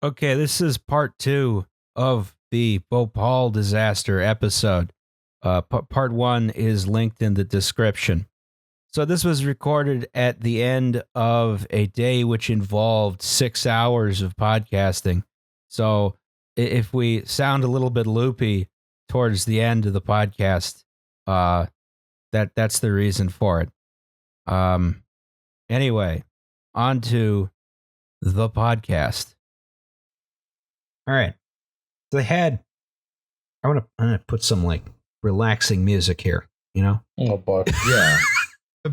Okay, this is part 2 of the Bhopal disaster episode. Part 1 is linked in the description. So this was recorded at the end of a day which involved 6 hours of podcasting. So if we sound a little bit loopy towards the end of the podcast, that's the reason for it. Anyway, on to the podcast. All right. So I'm gonna put some like relaxing music here, you know? Oh boy. Yeah.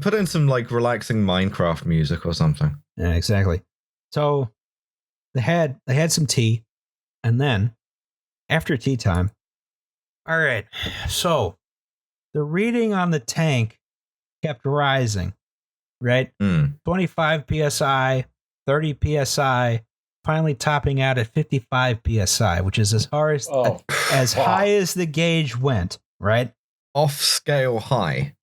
Put in some like relaxing Minecraft music or something. Yeah, exactly. So they had some tea, and then after tea time, all right. So the reading on the tank kept rising, right? 25 psi, 30 psi, finally topping out at 55 psi, which is as high as the gauge went, right? Off scale high.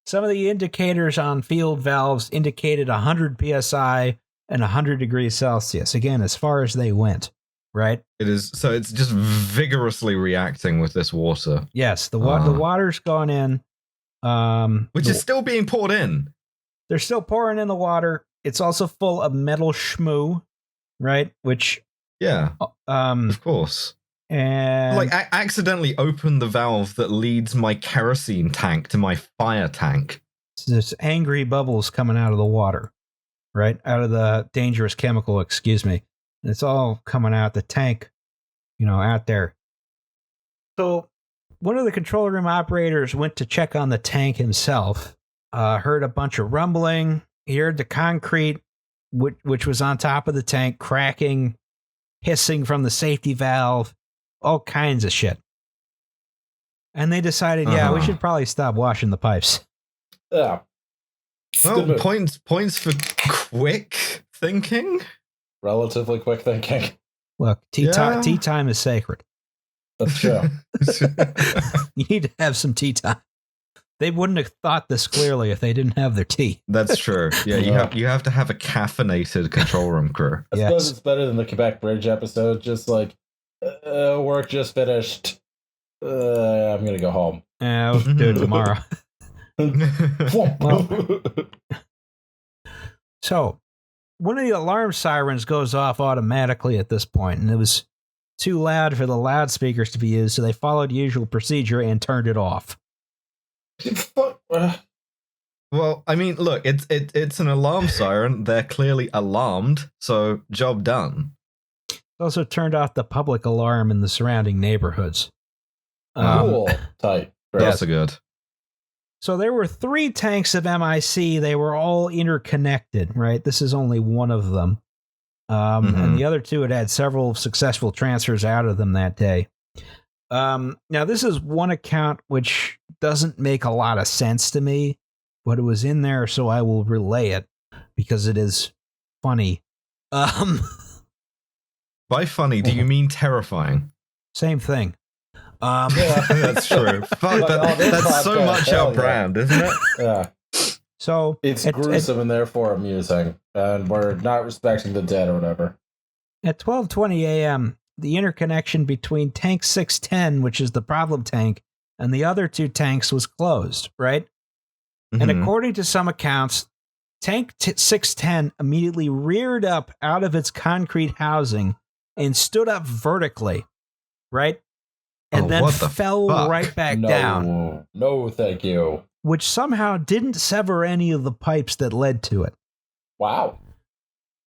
Some of the indicators on field valves indicated 100 psi and 100 degrees Celsius. Again, as far as they went, right? It is, so it's just vigorously reacting with this water. Yes, the water's gone in. Which is still being poured in. They're still pouring in the water. It's also full of metal schmoo, right? Which, yeah, of course. And like, I accidentally opened the valve that leads my kerosene tank to my fire tank. There's angry bubbles coming out of the water, right? Out of the dangerous chemical, excuse me. And it's all coming out the tank, out there. So one of the control room operators went to check on the tank himself, heard a bunch of rumbling. He heard the concrete, which was on top of the tank, cracking, hissing from the safety valve, all kinds of shit. And they decided, we should probably stop washing the pipes. Yeah. Well, points for quick thinking. Relatively quick thinking. Look, tea time is sacred. That's true. You need to have some tea time. They wouldn't have thought this clearly if they didn't have their tea. That's true. Yeah, you have to have a caffeinated control room crew. I suppose it's better than the Quebec Bridge episode. Just like, work just finished. I'm gonna go home. Yeah, we'll do it tomorrow. So, one of the alarm sirens goes off automatically at this point, and it was too loud for the loudspeakers to be used, so they followed usual procedure and turned it off. Well, I mean, look, it's an alarm siren. They're clearly alarmed, so job done. Also turned off the public alarm in the surrounding neighborhoods. Cool. Tight. That's good. So there were 3 tanks of MIC. They were all interconnected, right? This is only one of them. And the other 2 had several successful transfers out of them that day. Now, this is one account which doesn't make a lot of sense to me, but it was in there, so I will relay it because it is funny. By funny, do you mean terrifying? Same thing. That's true. Fuck, that's so much our brand, isn't it? Yeah. So it's gruesome and therefore amusing, and we're not respecting the dead or whatever. At 12:20 a.m., the interconnection between tank 610, which is the problem tank, and the other 2 tanks was closed, right? And according to some accounts, tank 610 immediately reared up out of its concrete housing and stood up vertically, right? And then fell right back down. No, thank you. Which somehow didn't sever any of the pipes that led to it. Wow.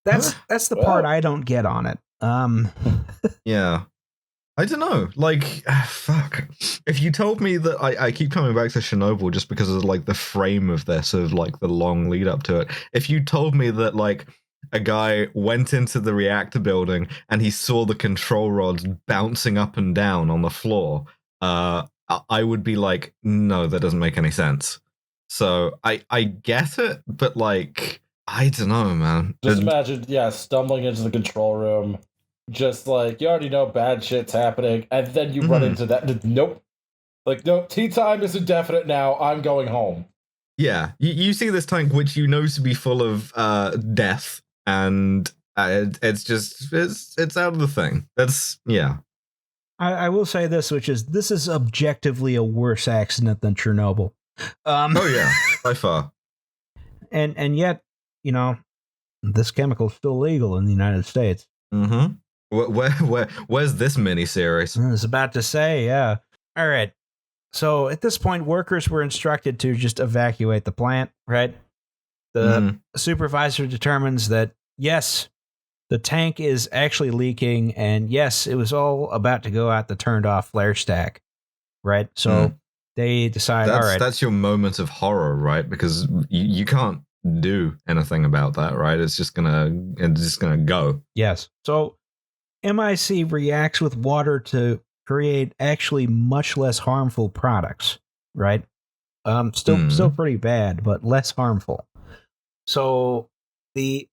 That's the part I don't get on it. Yeah. I don't know. Like, fuck. If you told me that, I keep coming back to Chernobyl just because of like the frame of this, of like the long lead up to it. If you told me that like a guy went into the reactor building and he saw the control rods bouncing up and down on the floor, I would be like, no, that doesn't make any sense. So I get it, but like, I don't know, man. Just imagine, stumbling into the control room, just like, you already know bad shit's happening, and then you run into that. Nope. Like, nope, tea time is indefinite now. I'm going home. Yeah, you see this tank, which you know to be full of death and It's out of the thing. That's yeah. I will say this, which is this is objectively a worse accident than Chernobyl. Oh yeah, by far. And yet, you know, this chemical is still legal in the United States. Mm-hmm. Where's this miniseries? I was about to say, yeah. All right. So at this point, workers were instructed to just evacuate the plant, right? The supervisor determines that, yes, the tank is actually leaking, and yes, it was all about to go out the turned off flare stack, right? So they decide, all right. That's your moment of horror, right? Because you can't do anything about that, right? It's just gonna go. Yes. So MIC reacts with water to create actually much less harmful products, right? Still pretty bad, but less harmful. So the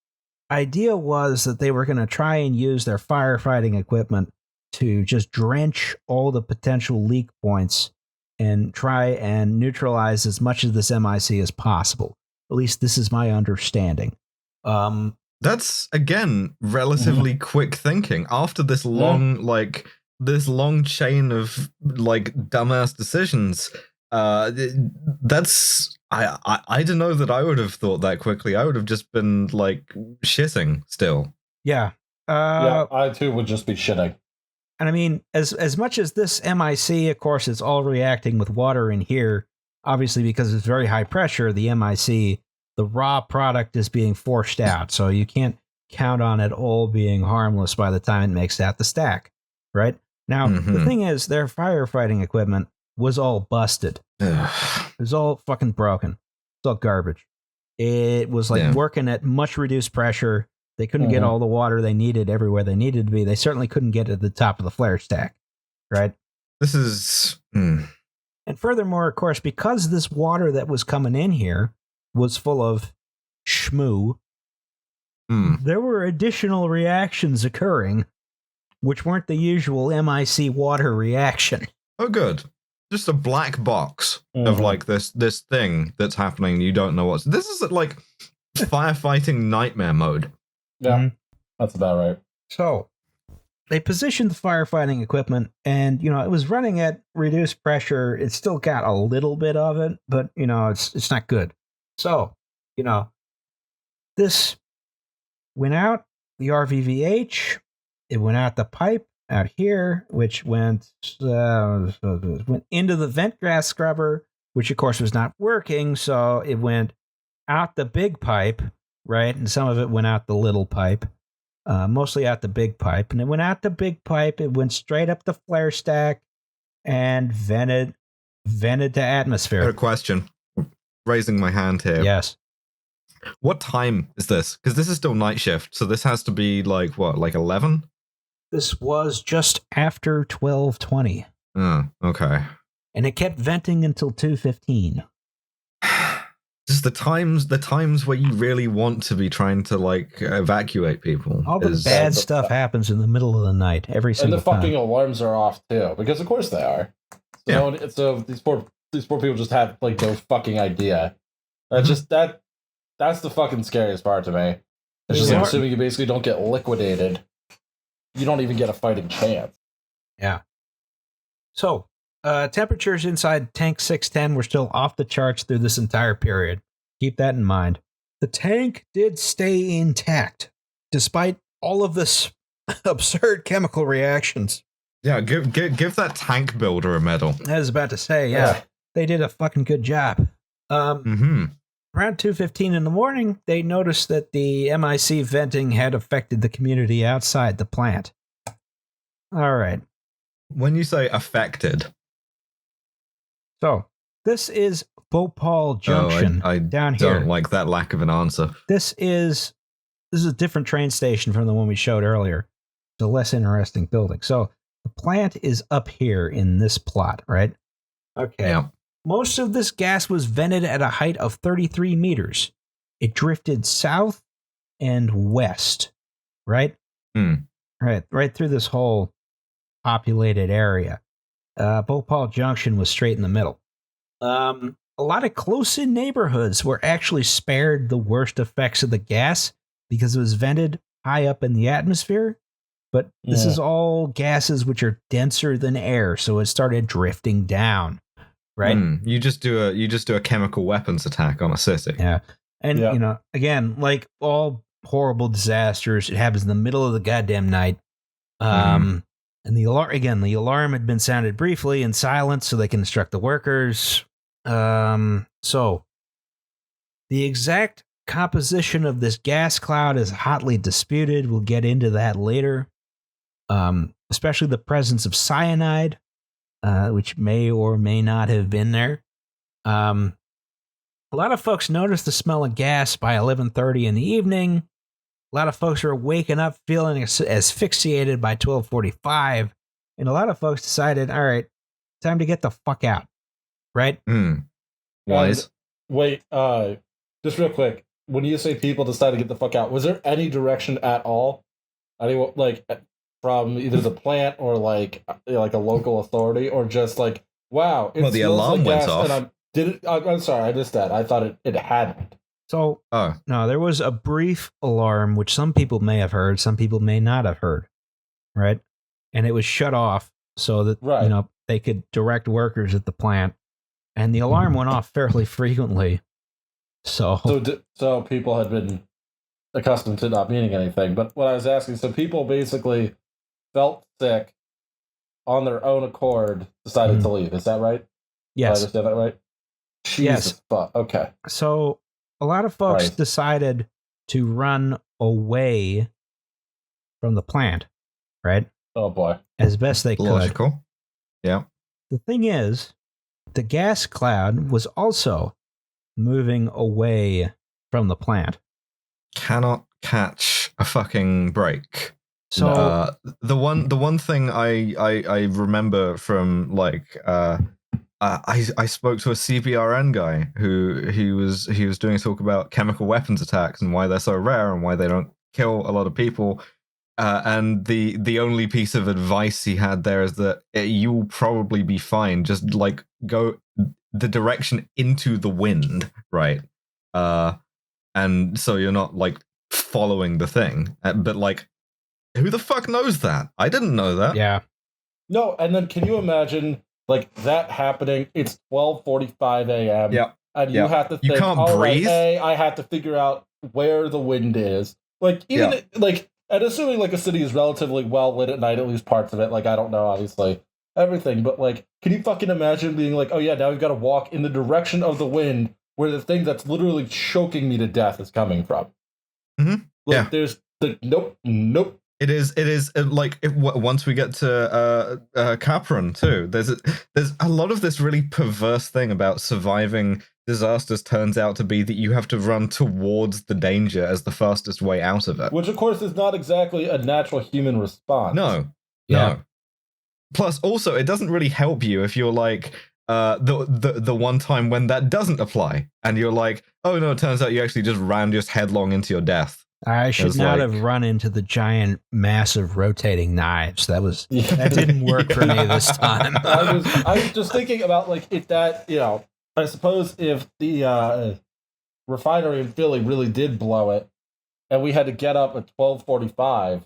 idea was that they were going to try and use their firefighting equipment to just drench all the potential leak points and try and neutralize as much of this MIC as possible. At least this is my understanding. That's again relatively quick thinking after this long chain of like dumbass decisions. That's I don't know that I would have thought that quickly. I would have just been like shitting still. Yeah. Yeah, I too would just be shitting. And I mean, as much as this MIC, of course, is all reacting with water in here, obviously because it's very high pressure, the MIC, the raw product is being forced out. So you can't count on it all being harmless by the time it makes out the stack, right? Now, the thing is, their firefighting equipment was all busted. It was all fucking broken. It's all garbage. It was like working at much reduced pressure. They couldn't get all the water they needed everywhere they needed to be. They certainly couldn't get at the top of the flare stack, right? This is... And furthermore, of course, because this water that was coming in here was full of schmoo, there were additional reactions occurring, which weren't the usual MIC water reaction. Oh, good. Just a black box of like this thing that's happening. You don't know what's... This is like firefighting nightmare mode. Yeah, that's about right. So they positioned the firefighting equipment and, you know, it was running at reduced pressure. It still got a little bit of it, but, you know, it's not good. So, you know, this went out, the RVVH, it went out the pipe out here, which went into the vent gas scrubber, which of course was not working. So it went out the big pipe, right? And some of it went out the little pipe, mostly out the big pipe. And it went out the big pipe. It went straight up the flare stack and vented to atmosphere. I got a question. Raising my hand here. Yes. What time is this? Because this is still night shift. So this has to be like what, like 11? This was just after 12:20. Oh, okay. And it kept venting until 2:15. Just the times where you really want to be trying to like evacuate people. All the bad stuff happens in the middle of the night every single time. And the fucking alarms are off too, because of course they are. So these poor people just have like no fucking idea. That's the fucking scariest part to me. It's just like, assuming you basically don't get liquidated, you don't even get a fighting chance. Yeah. So, temperatures inside tank 610 were still off the charts through this entire period. Keep that in mind. The tank did stay intact, despite all of this absurd chemical reactions. Yeah, give that tank builder a medal. I was about to say, yeah. They did a fucking good job. Around 2:15 in the morning, they noticed that the MIC venting had affected the community outside the plant. All right. When you say affected... So, this is Bhopal Junction down here. I don't like that lack of an answer. This is a different train station from the one we showed earlier. It's a less interesting building. So, the plant is up here in this plot, right? Okay. Yeah. Most of this gas was vented at a height of 33 meters. It drifted south and west, right? Right through this whole populated area. Bhopal Junction was straight in the middle. A lot of close-in neighborhoods were actually spared the worst effects of the gas because it was vented high up in the atmosphere, but this Yeah. is all gases which are denser than air, so it started drifting down, right? You just do a chemical weapons attack on a city. Yeah. And, Yeah. you know, again, like all horrible disasters, it happens in the middle of the goddamn night. And the alarm had been sounded briefly in silence so they can instruct the workers. So the exact composition of this gas cloud is hotly disputed. We'll get into that later. Especially the presence of cyanide, which may or may not have been there. A lot of folks noticed the smell of gas by 11:30 in the evening. A lot of folks are waking up feeling asphyxiated by 12:45, and a lot of folks decided, all right, time to get the fuck out, right? Wise. And wait, just real quick. When you say people decided to get the fuck out, was there any direction at all? Anyone like from either the plant or like a local authority, or just like, wow, it Well, the smells alarm like went gas, off. I'm sorry, I missed that. I thought it hadn't. So, no, there was a brief alarm, which some people may have heard, some people may not have heard, right? And it was shut off so that, you know, they could direct workers at the plant. And the alarm went off fairly frequently. So people had been accustomed to not meaning anything. But what I was asking, so people basically felt sick on their own accord, decided to leave. Is that right? Yes. Did I understand that right? Jesus, yes. Fuck. Okay. So a lot of folks decided to run away from the plant, right? Oh boy. As best they could. Logical. Yeah. The thing is, the gas cloud was also moving away from the plant. Cannot catch a fucking break. So the one thing I remember from like I spoke to a CBRN guy who was doing a talk about chemical weapons attacks and why they're so rare and why they don't kill a lot of people. And the only piece of advice he had there is that you'll probably be fine. Just like go the direction into the wind, right? And so you're not like following the thing. But like, who the fuck knows that? I didn't know that. Yeah. No, and then can you imagine like that happening? It's 12:45 a.m. Yeah. And you have to think, you can't breathe. Right, hey, I have to figure out where the wind is. Like even like, and assuming like a city is relatively well lit at night, at least parts of it. Like I don't know, obviously everything, but like, can you fucking imagine being like, oh yeah, now we've got to walk in the direction of the wind where the thing that's literally choking me to death is coming from? Like, there's the nope. It is like once we get to Capron too. There's a lot of this really perverse thing about surviving disasters. Turns out to be that you have to run towards the danger as the fastest way out of it, which of course is not exactly a natural human response. No. Plus, also, it doesn't really help you if you're like the one time when that doesn't apply, and you're like, oh no, it turns out you actually just ran just headlong into your death. I should not have run into the giant, massive rotating knives. That didn't work for me this time. I was just thinking about like if that, you know, I suppose if the refinery in Philly really did blow it, and we had to get up at 12:45,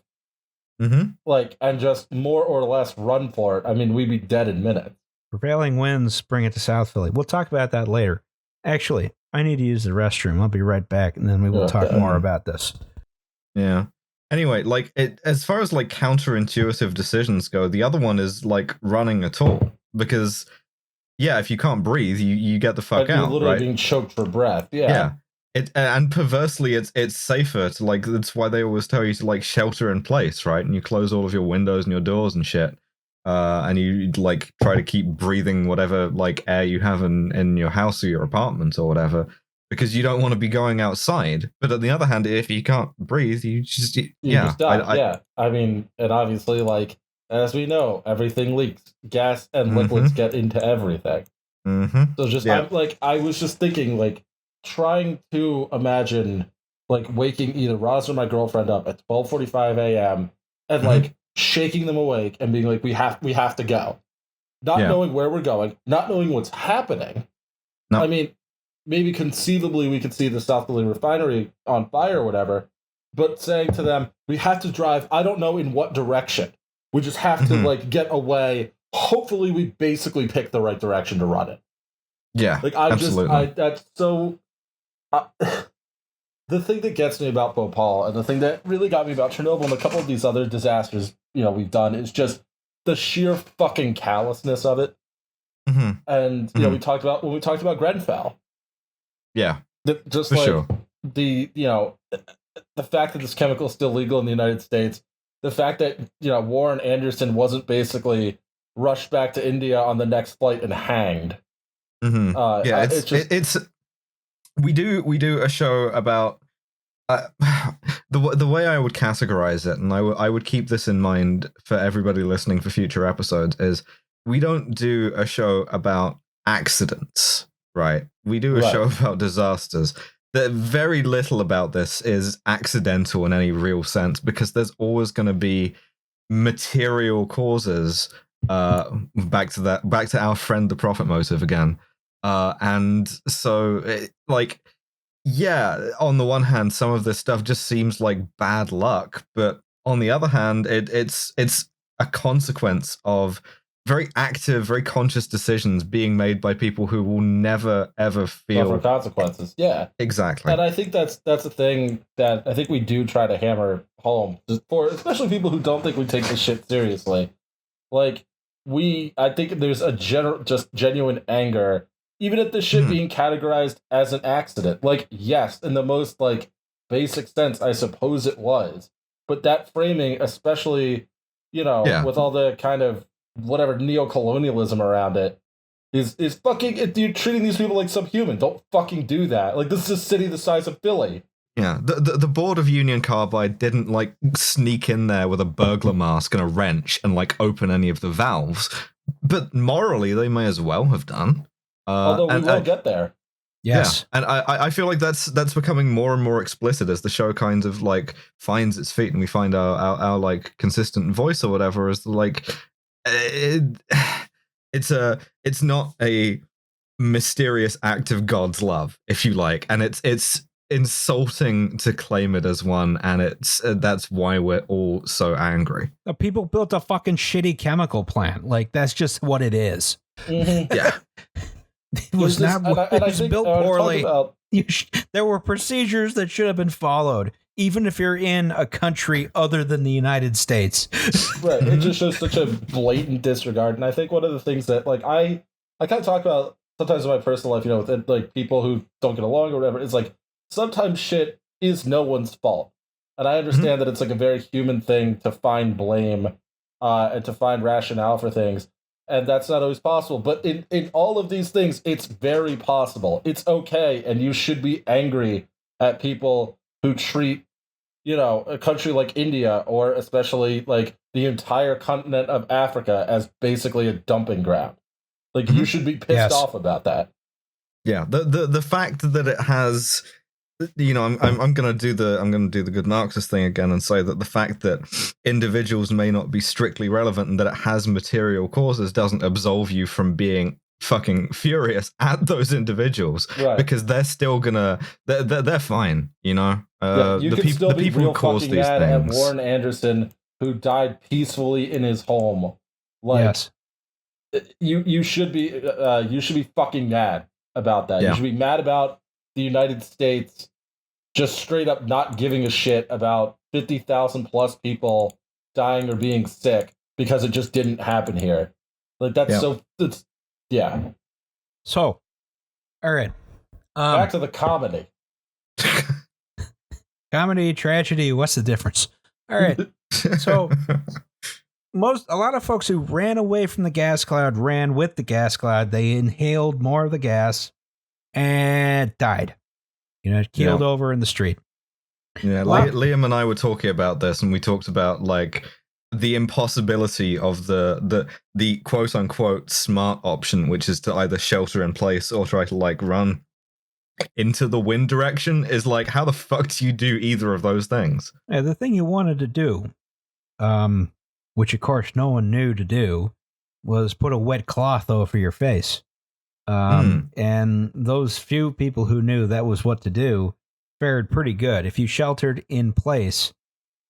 like, and just more or less run for it. I mean, we'd be dead in minutes. Prevailing winds bring it to South Philly. We'll talk about that later. Actually, I need to use the restroom. I'll be right back, and then we will talk more about this. Yeah. Anyway, like as far as like counterintuitive decisions go, the other one is like running at all, because if you can't breathe, you get the fuck out. You're literally right? being choked for breath. Yeah. And perversely, it's safer to like. That's why they always tell you to like shelter in place, right? And you close all of your windows and your doors and shit. And you like try to keep breathing whatever like air you have in your house or your apartment or whatever, because you don't want to be going outside. But on the other hand, if you can't breathe, you just die. I mean, and obviously, like as we know, everything leaks. Gas and liquids get into everything. So just I was just thinking, like trying to imagine like waking either Roz or my girlfriend up at 12:45 a.m. and like shaking them awake and being like, we have to go, not knowing where we're going, not knowing what's happening. I mean, maybe conceivably we could see the South Philly refinery on fire or whatever, but saying to them, we have to drive, I don't know in what direction. We just have to like get away. Hopefully we basically pick the right direction to run it. Yeah, Like absolutely. that's so the thing that gets me about Bhopal and the thing that really got me about Chernobyl and a couple of these other disasters, we've done is just the sheer fucking callousness of it. And we talked about Grenfell. Yeah, just for like sure. The fact that this chemical is still legal in the United States, the fact that Warren Anderson wasn't basically rushed back to India on the next flight and hanged. Yeah, it's we do a show about the way I would categorize it, and I would keep this in mind for everybody listening for future episodes, is we don't do a show about accidents, right? We do a show about disasters. Very little about this is accidental in any real sense, because there's always going to be material causes. Back to our friend the profit motive again. And so, on the one hand, some of this stuff just seems like bad luck, but on the other hand, it's a consequence of very active, very conscious decisions being made by people who will never ever feel consequences. Yeah, exactly. And I think that's a thing that I think we do try to hammer home for, especially people who don't think we take this shit seriously. Like I think there's a genuine anger, even at this shit being categorized as an accident. Like, yes, in the most like basic sense, I suppose it was, but that framing, especially with all the kind of whatever neo-colonialism around it, is fucking. You're treating these people like subhuman. Don't fucking do that. Like, this is a city the size of Philly. Yeah, the board of Union Carbide didn't like sneak in there with a burglar mask and a wrench and like open any of the valves, but morally they may as well have done. Although we will get there. Yes, yeah. And I feel like that's becoming more and more explicit as the show kind of like finds its feet, and we find our like consistent voice or whatever. Is like it's not a mysterious act of God's love, if you like, and it's insulting to claim it as one, and that's why we're all so angry. The people built a fucking shitty chemical plant. Like, that's just what it is. Yeah. It was built poorly. There were procedures that should have been followed, even if you're in a country other than the United States. Right. It just shows such a blatant disregard. And I think one of the things that like I kind of talk about sometimes in my personal life, with like people who don't get along or whatever, it's like sometimes shit is no one's fault. And I understand that it's like a very human thing to find blame and to find rationale for things. And that's not always possible. But in all of these things, it's very possible. It's okay. And you should be angry at people who treat, a country like India, or especially like the entire continent of Africa, as basically a dumping ground. Like, you should be pissed off about that. Yeah. The fact that it has, I'm gonna do the good Marxist thing again and say that the fact that individuals may not be strictly relevant and that it has material causes doesn't absolve you from being fucking furious at those individuals, right? Because they're still they're fine, you can still be real fucking mad at Warren Anderson, who died peacefully in his home. Like, yes. You should be fucking mad about that. Yeah. You should be mad about the United States just straight up not giving a shit about 50,000 plus people dying or being sick because it just didn't happen here. Like, that's yeah. So, all right. Back to the comedy. Comedy, tragedy, what's the difference? All right. So, a lot of folks who ran away from the gas cloud ran with the gas cloud. They inhaled more of the gas and died. Keeled over in the street. Yeah, Liam and I were talking about this, and we talked about like the impossibility of the quote unquote smart option, which is to either shelter in place or try to like run into the wind direction. Is like, how the fuck do you do either of those things? Yeah, the thing you wanted to do, which of course no one knew to do, was put a wet cloth over your face. And those few people who knew that was what to do fared pretty good. If you sheltered in place,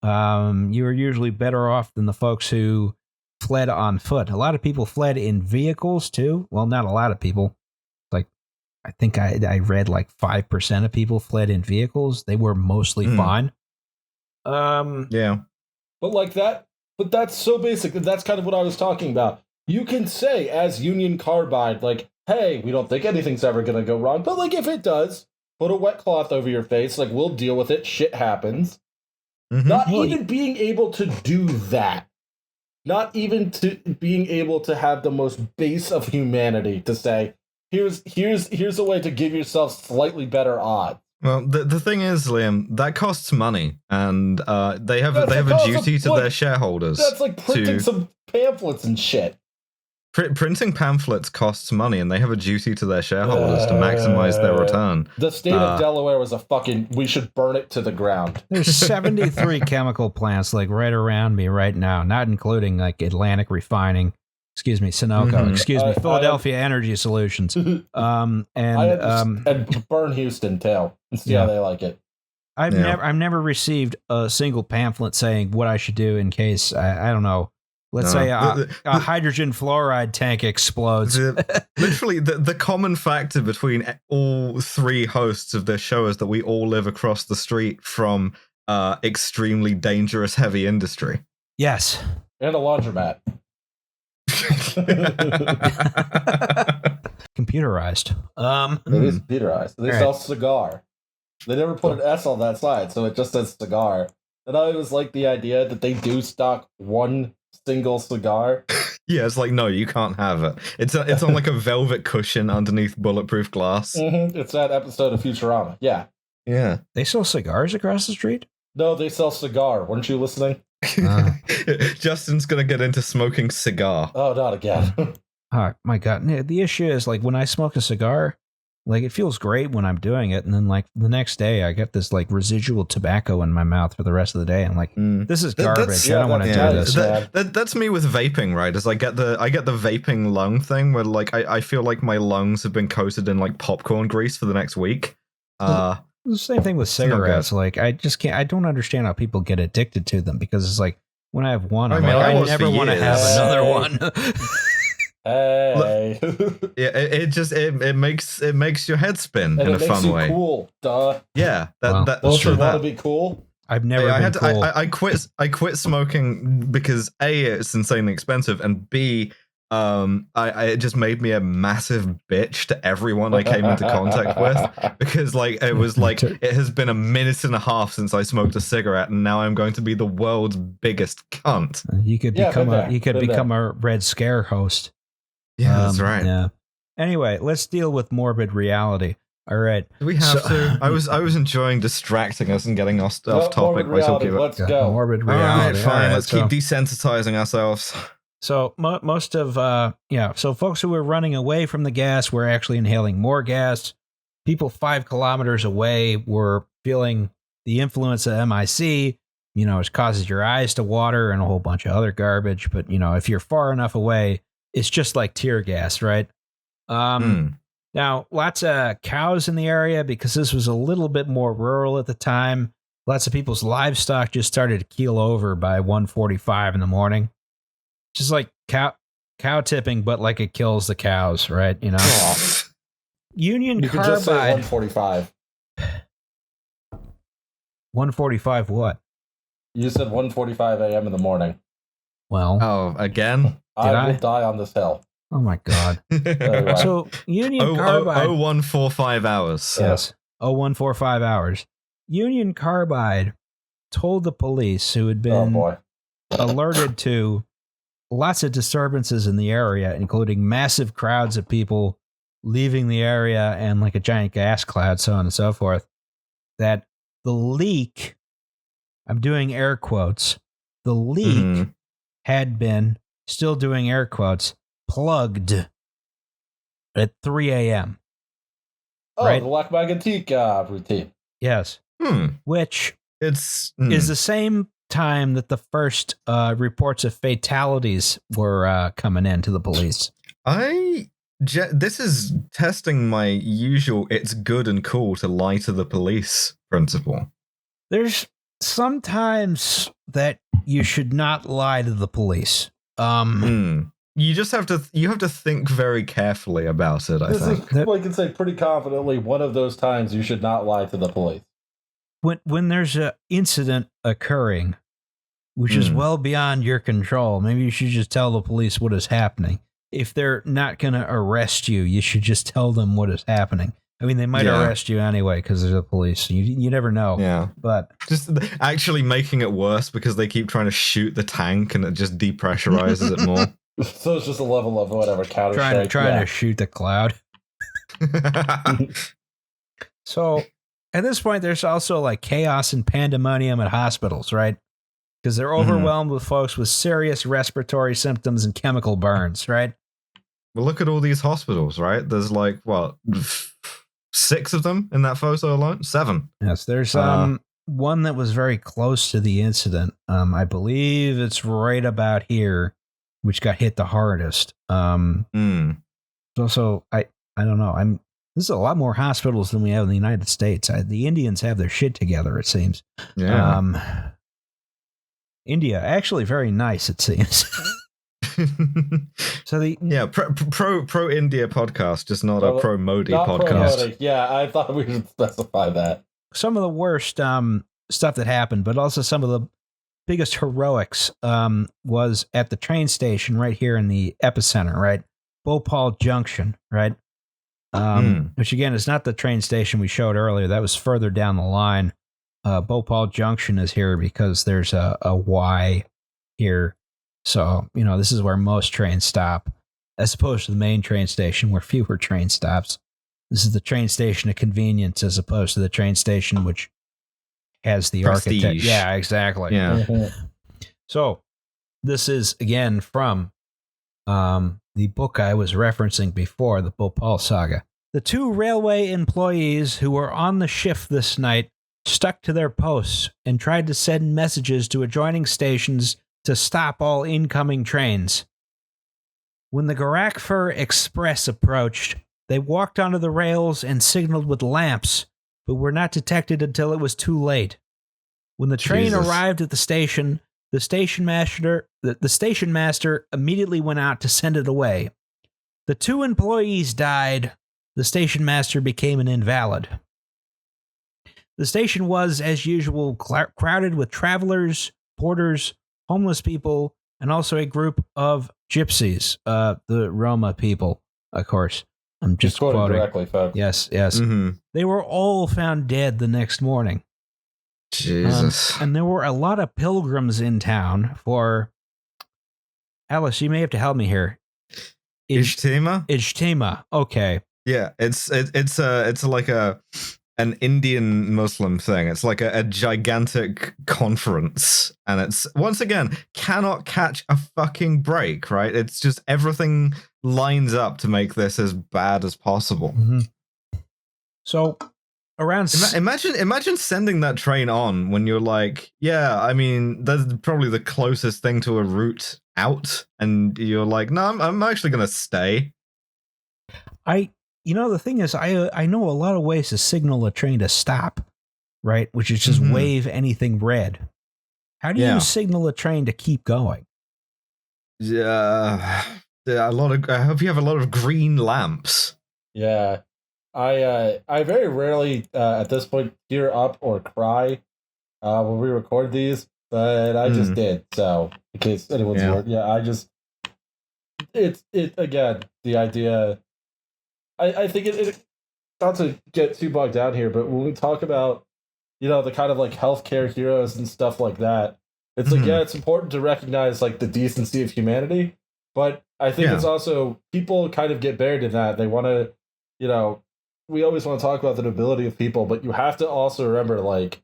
you were usually better off than the folks who fled on foot. A lot of people fled in vehicles too. Well, not a lot of people. Like, I think I read like 5% of people fled in vehicles. They were mostly fine. Yeah. But like that, but that's so basic. That's kind of what I was talking about. You can say as Union Carbide, like, hey, we don't think anything's ever going to go wrong. But like, if it does, put a wet cloth over your face. Like, we'll deal with it. Shit happens. Mhm. Not even being able to do that. Not even to being able to have the most base of humanity to say, here's a way to give yourself slightly better odds. Well, the thing is, Liam, that costs money, and they have a duty to their shareholders. That's like printing some pamphlets and shit. Printing pamphlets costs money, and they have a duty to their shareholders to maximize their return. The state of Delaware was a fucking... We should burn it to the ground. There's 73 chemical plants like right around me right now, not including like Atlantic Refining. Excuse me, Sunoco. Excuse me, Philadelphia Energy Solutions. And burn Houston too, and see how they like it. I've never received a single pamphlet saying what I should do in case I don't know. Let's say a hydrogen fluoride tank explodes. Literally, the common factor between all three hosts of this show is that we all live across the street from extremely dangerous heavy industry. Yes, and a laundromat. Computerized. It is computerized. They sell cigar. They never put an S on that side, so it just says cigar. And I always like the idea that they do stock one single cigar. Yeah, it's like, no, you can't have it. It's on like a velvet cushion underneath bulletproof glass. It's that episode of Futurama. Yeah. They sell cigars across the street? No, they sell cigar. Weren't you listening? Justin's gonna get into smoking cigar. Oh, not again. Oh my god. The issue is like when I smoke a cigar, like it feels great when I'm doing it, and then like the next day I get this like residual tobacco in my mouth for the rest of the day. I'm like, this is garbage. I don't want to do this. That's me with vaping, right? As I get the vaping lung thing where like I feel like my lungs have been coated in like popcorn grease for the next week. The same thing with cigarettes. Like, I just can't. I don't understand how people get addicted to them because it's like when I have one, I never want to have another one. Hey, it makes your head spin in a fun way. Cool, duh. Yeah, don't you want to be cool? I've never been cool. I quit smoking because A, it's insanely expensive, and B, it just made me a massive bitch to everyone I came into contact with because like it was like it has been a minute and a half since I smoked a cigarette, and now I'm going to be the world's biggest cunt. You could become a Red Scare host. Yeah, that's right. Yeah. Anyway, let's deal with morbid reality. All right. Do we have to? I was enjoying distracting us and getting us off topic by talking about. Let's go. Morbid reality. All right, fine. Let's keep desensitizing ourselves. So most of so folks who were running away from the gas were actually inhaling more gas. People 5 kilometers away were feeling the influence of MIC, which causes your eyes to water and a whole bunch of other garbage. But if you're far enough away, it's just like tear gas, right? Now, lots of cows in the area because this was a little bit more rural at the time. Lots of people's livestock just started to keel over by 1:45 in the morning. Just like cow tipping, but like it kills the cows, right? Union you Carbide. Could just say 1:45. 1:45 what? You said 1:45 a.m. in the morning. Well. Oh, again? I will die on this hill. Oh my god. Anyway. So Union Carbide. 0145 hours. Yes. 0145 hours. Union Carbide told the police, who had been alerted to lots of disturbances in the area, including massive crowds of people leaving the area and like a giant gas cloud, so on and so forth, that the leak, I'm doing air quotes, the leak had been, still doing air quotes, plugged at 3 a.m. Oh, right? The Lac-Mégantic routine. Yes. Which is the same time that the first reports of fatalities were coming in to the police. This is testing my usual it's good and cool to lie to the police principle. There's sometimes that you should not lie to the police. You just have to think very carefully about it, I think. I can say pretty confidently, one of those times you should not lie to the police. When there's an incident occurring, which is well beyond your control, maybe you should just tell the police what is happening. If they're not going to arrest you, you should just tell them what is happening. I mean, they might arrest you anyway because they're the police. You never know. Yeah. But just actually making it worse because they keep trying to shoot the tank and it just depressurizes it more. So it's just a level of whatever counter trying to shoot the cloud. So at this point, there's also like chaos and pandemonium at hospitals, right? Because they're overwhelmed with folks with serious respiratory symptoms and chemical burns, right? Well, look at all these hospitals, right? There's like, what, 6 of them in that photo alone? 7. Yes, there's one that was very close to the incident. I believe it's right about here, which got hit the hardest. Also, I don't know. This is a lot more hospitals than we have in the United States. The Indians have their shit together, it seems. Yeah. India, actually very nice, it seems. So pro India podcast, just not a pro Modi podcast. Yeah, I thought we should specify that. Some of the worst stuff that happened, but also some of the biggest heroics was at the train station right here in the epicenter, right? Bhopal Junction, right? Which again is not the train station we showed earlier. That was further down the line. Bhopal Junction is here because there's a Y here. So, this is where most trains stop, as opposed to the main train station where fewer train stops. This is the train station of convenience as opposed to the train station which has the architect. Yeah, exactly. Yeah. So, this is again from the book I was referencing before, the Bhopal Saga. The 2 railway employees who were on the shift this night stuck to their posts and tried to send messages to adjoining stations to stop all incoming trains. When the Gorakhpur Express approached, they walked onto the rails and signaled with lamps, but were not detected until it was too late. When the train arrived at the station, the station master immediately went out to send it away. The 2 employees died. The station master became an invalid. The station was, as usual, crowded with travelers, porters, homeless people, and also a group of gypsies, the Roma people, of course. I'm just quoting directly, folks. Yes. They were all found dead the next morning. Jesus. And there were a lot of pilgrims in town for... Alice, you may have to help me here. Ijtima. Okay. Yeah, it's like an Indian Muslim thing. It's like a gigantic conference, and it's once again cannot catch a fucking break, right? It's just everything lines up to make this as bad as possible. So around imagine sending that train on when you're like, yeah, I mean, that's probably the closest thing to a route out, and you're like, no, I'm actually gonna stay. The thing is, I know a lot of ways to signal a train to stop, right? Which is just wave anything red. How do you signal a train to keep going? I hope you have a lot of green lamps. Yeah. I very rarely at this point tear up or cry when we record these, but I just did. So in case anyone's worried, it's again the idea. I think it not to get too bogged down here, but when we talk about the kind of like healthcare heroes and stuff like that, it's like it's important to recognize like the decency of humanity, but I think it's also people kind of get buried in that. They want to, we always want to talk about the nobility of people, but you have to also remember like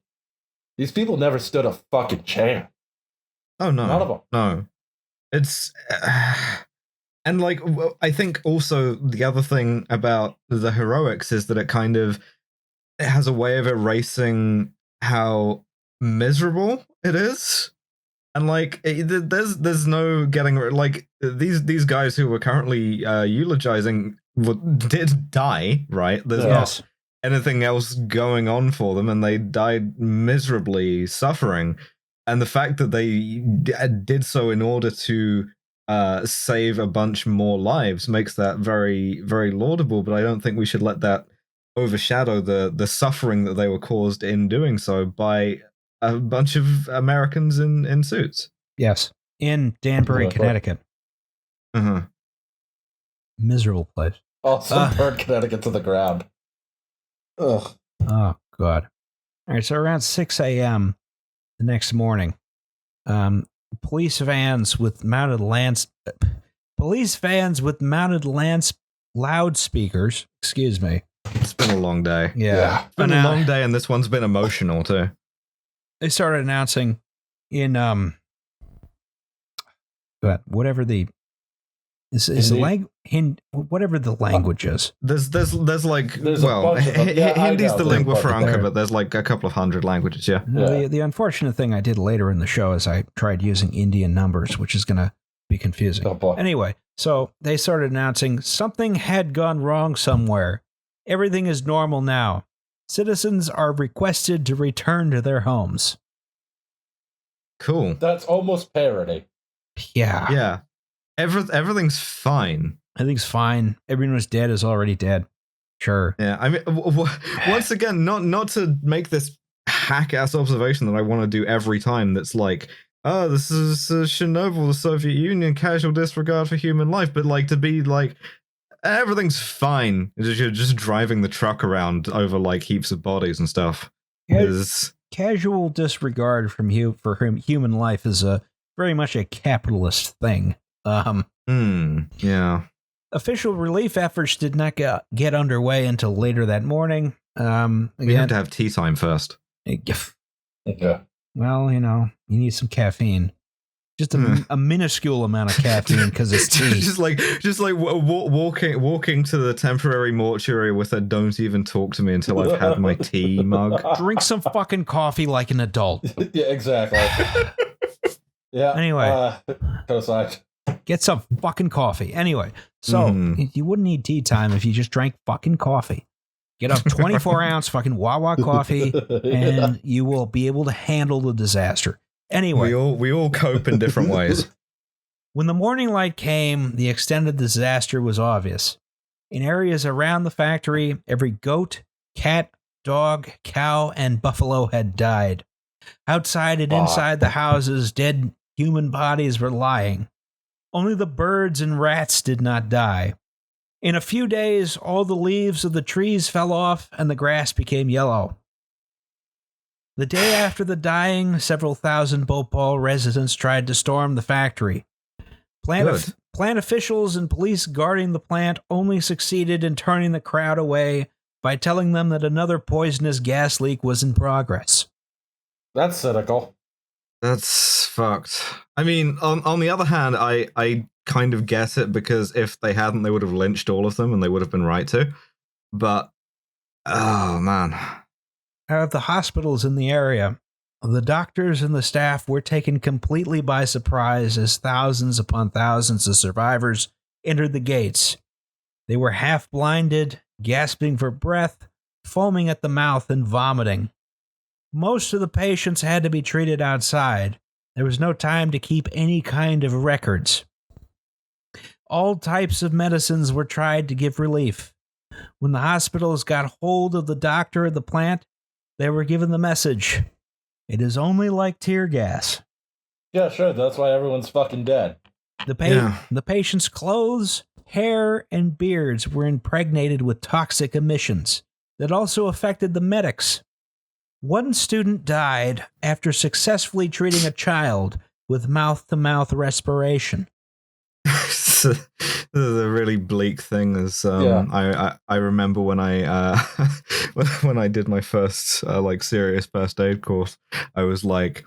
these people never stood a fucking chance. Oh no, none of them. No, it's. And like, I think also the other thing about the heroics is that it has a way of erasing how miserable it is. And like, there's no getting, like, these guys who were currently eulogizing did die, right? anything else going on for them, and they died miserably suffering. And the fact that they did so in order to save a bunch more lives makes that very, very laudable. But I don't think we should let that overshadow the suffering that they were caused in doing so by a bunch of Americans in suits. Yes, in Danbury, Connecticut. Uh-huh. Miserable place. Also burned Connecticut to the ground. Ugh. Oh, God. All right, so around 6 a.m. the next morning, police vans with mounted loudspeakers, excuse me. It's been a long day. Yeah. It's been a long day, and this one's been emotional, too. They started announcing in, whatever the... Is the whatever the language is. There's a bunch of them. Hindi's the lingua but franca, but there's like a couple of hundred languages, yeah. The unfortunate thing I did later in the show is I tried using Indian numbers, which is going to be confusing. Oh, boy. Anyway, so they started announcing something had gone wrong somewhere. Everything is normal now. Citizens are requested to return to their homes. Cool. That's almost parody. Yeah. Yeah. Everything's fine. Everything's fine. Everyone who's dead is already dead. Sure. Yeah, I mean, once again, not to make this hack-ass observation that I want to do every time that's like, oh, this is Chernobyl, the Soviet Union, casual disregard for human life, but like to be like, everything's fine. You're just driving the truck around over like heaps of bodies and stuff. Casual disregard from human life is very much a capitalist thing. Yeah. Official relief efforts did not get underway until later that morning. We have to have tea time first. Okay. Well, you need some caffeine. Just a minuscule amount of caffeine because it's tea. just like walking to the temporary mortuary with a "Don't even talk to me until I've had my tea" mug. Drink some fucking coffee like an adult. Yeah, exactly. Yeah. Anyway, co-side. Get some fucking coffee. Anyway, so you wouldn't need tea time if you just drank fucking coffee. Get a 24-ounce fucking Wawa coffee, and you will be able to handle the disaster. Anyway, we all cope in different ways. When the morning light came, the extent of the disaster was obvious. In areas around the factory, every goat, cat, dog, cow, and buffalo had died. Outside and inside the houses, dead human bodies were lying. Only the birds and rats did not die. In a few days, all the leaves of the trees fell off and the grass became yellow. The day after the dying, several thousand Bhopal residents tried to storm the factory. Plant officials and police guarding the plant only succeeded in turning the crowd away by telling them that another poisonous gas leak was in progress. That's cynical. That's fucked. I mean, on the other hand, I kind of get it, because if they hadn't, they would have lynched all of them, and they would have been right to. But, oh man. Out of the hospitals in the area, the doctors and the staff were taken completely by surprise as thousands upon thousands of survivors entered the gates. They were half-blinded, gasping for breath, foaming at the mouth, and vomiting. Most of the patients had to be treated outside. There was no time to keep any kind of records. All types of medicines were tried to give relief. When the hospitals got hold of the doctor at the plant, they were given the message, "It is only like tear gas." Yeah, sure. That's why everyone's fucking dead. The patient's clothes, hair, and beards were impregnated with toxic emissions that also affected the medics. One student died after successfully treating a child with mouth-to-mouth respiration. The really bleak thing is, I remember when I when I did my first like serious first aid course, I was like,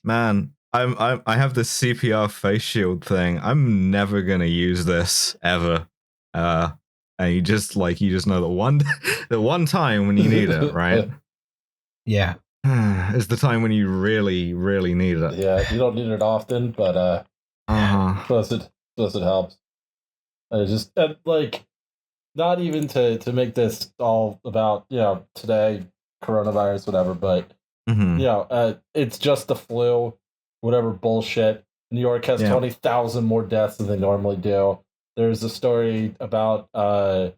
man, I have this CPR face shield thing. I'm never gonna use this ever. And you just know the one time when you need it, right? Yeah. Is the time when you really, really need it. Yeah, you don't need it often, but plus it helps. It's just like not even to make this all about today coronavirus whatever, but it's just the flu, whatever bullshit. New York has 20,000 more deaths than they normally do. There's a story about a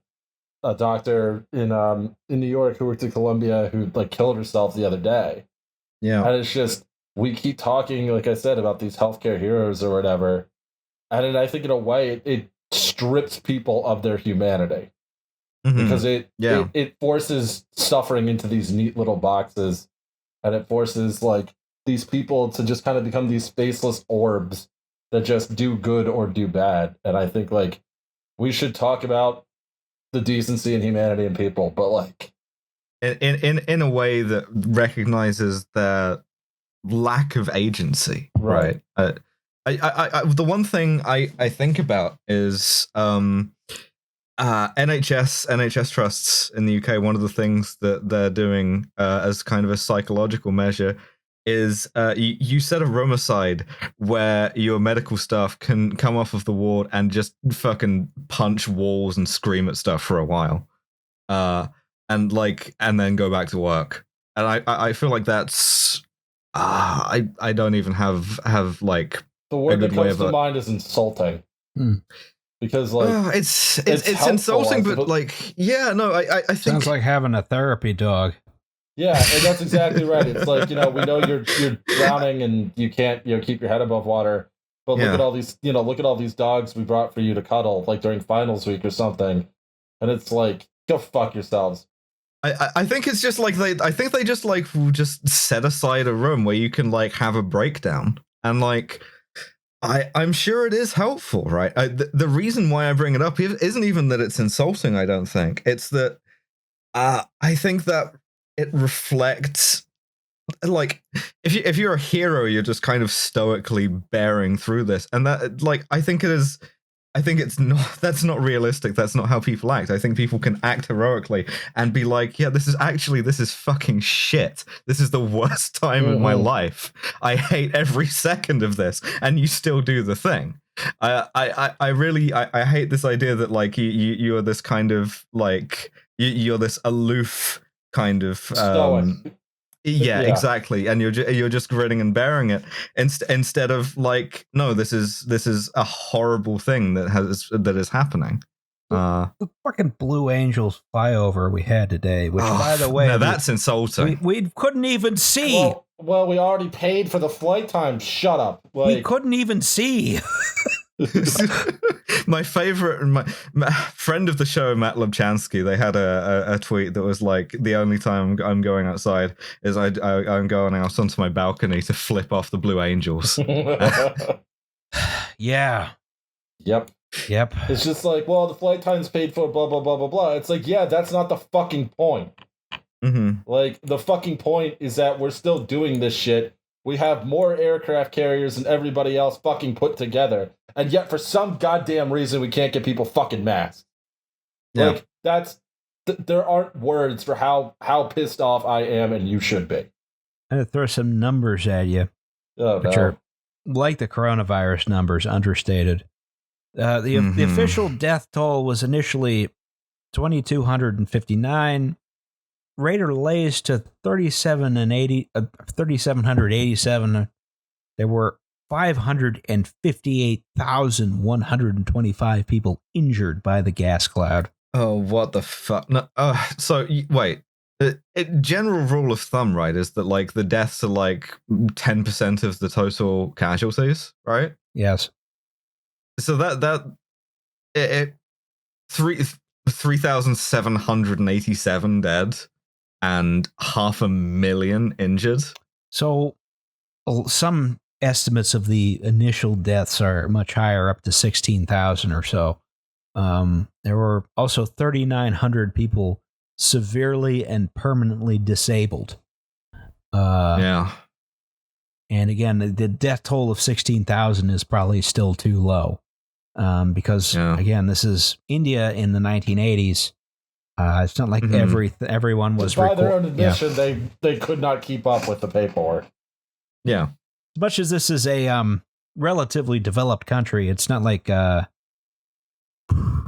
doctor in New York who worked at Columbia who like killed herself the other day. Yeah, and it's just we keep talking, like I said, about these healthcare heroes or whatever, and I think in a way it strips people of their humanity because it forces suffering into these neat little boxes, and it forces like these people to just kind of become these faceless orbs that just do good or do bad. And I think like we should talk about the decency and humanity in people, but like in a way that recognizes their lack of agency, right? I the one thing I think about is NHS trusts in the UK. One of the things that they're doing as kind of a psychological measure is you set a room aside where your medical staff can come off of the ward and just fucking punch walls and scream at stuff for a while, and then go back to work. And I feel like that's I don't even have like the word that comes to mind is insulting. Because like it's insulting, but like I think sounds like having a therapy dog. Yeah, and that's exactly right. It's like, we know you're drowning and you can't, keep your head above water. But look at all these, look at all these dogs we brought for you to cuddle, like during finals week or something. And it's like, go fuck yourselves. I think it's just like they just set aside a room where you can like have a breakdown. And like I'm sure it is helpful, right? The reason why I bring it up isn't even that it's insulting, I don't think. It's that I think that it reflects, like, if you're a hero, you're just kind of stoically bearing through this, and that, like, I think it's not. That's not realistic. That's not how people act. I think people can act heroically and be like, yeah, this is fucking shit. This is the worst time in my life. I hate every second of this, and you still do the thing. I really hate this idea that like you're this kind of like you're this aloof kind of exactly, and you're just grinning and bearing it instead of like, no, this is a horrible thing that is happening. The fucking Blue Angels flyover we had today, which by the way, now that's insulting. We couldn't even see. Well, we already paid for the flight time. Shut up. Like, we couldn't even see. My favorite, my friend of the show, Matt Lubchansky, they had a tweet that was like, the only time I'm going outside is I'm going out onto my balcony to flip off the Blue Angels. Yeah. Yep. It's just like, well, the flight time's paid for, blah, blah, blah, blah, blah. It's like, yeah, that's not the fucking point. Like, the fucking point is that we're still doing this shit. We have more aircraft carriers than everybody else fucking put together. And yet, for some goddamn reason, we can't get people fucking masks. Yeah. Like, there aren't words for how pissed off I am, and you should be. I'm going to throw some numbers at you, which are like the coronavirus numbers, understated. The official death toll was initially 2,259. Raider lays to 3,787. There were 558,125 people injured by the gas cloud. Oh, what the fuck? No, so wait. General rule of thumb, right, is that like the deaths are like 10% of the total casualties, right? Yes. So that 3,787 dead and 500,000 injured. So some estimates of the initial deaths are much higher, up to 16,000 or so. There were also 3,900 people severely and permanently disabled. Yeah. And again, the death toll of 16,000 is probably still too low. Because again, this is India in the 1980s. It's not like everyone was by their own admission, they could not keep up with the paperwork. Yeah. As much as this is a relatively developed country, it's not like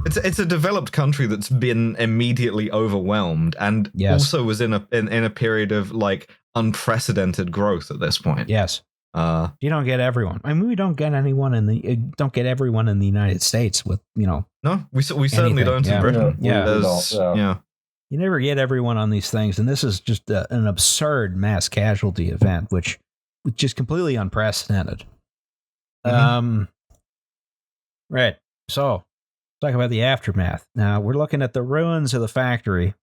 It's a developed country that's been immediately overwhelmed and Yes. also was in a period of like unprecedented growth at this point. Yes. You don't get everyone. I mean, we don't get everyone in the United States with, No, we certainly anything, don't yeah. in Britain. Yeah. We don't, Yeah. You never get everyone on these things, and this is just an absurd mass casualty event, which is completely unprecedented. Right. So, talk about the aftermath. Now, we're looking at the ruins of the factory.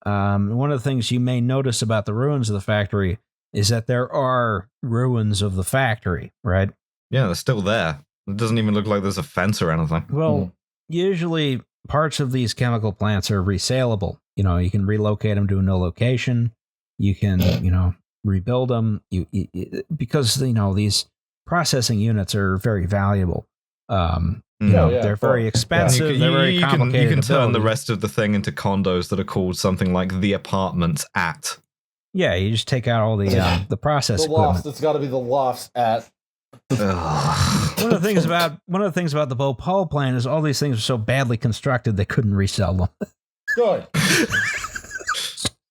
One of the things you may notice about the ruins of the factory is that there are ruins of the factory, right? Yeah, they're still there. It doesn't even look like there's a fence or anything. Well, usually parts of these chemical plants are resaleable. You know, you can relocate them to a new location. You can, rebuild them. Because these processing units are very valuable. They're very expensive. They're very complicated. You can to turn build. the rest of the thing into condos that are called something like the apartments at. Yeah, you just take out all the process the equipment. lofts. It's got to be the lofts at. One of the things about the Bhopal plant is all these things are so badly constructed they couldn't resell them. Good.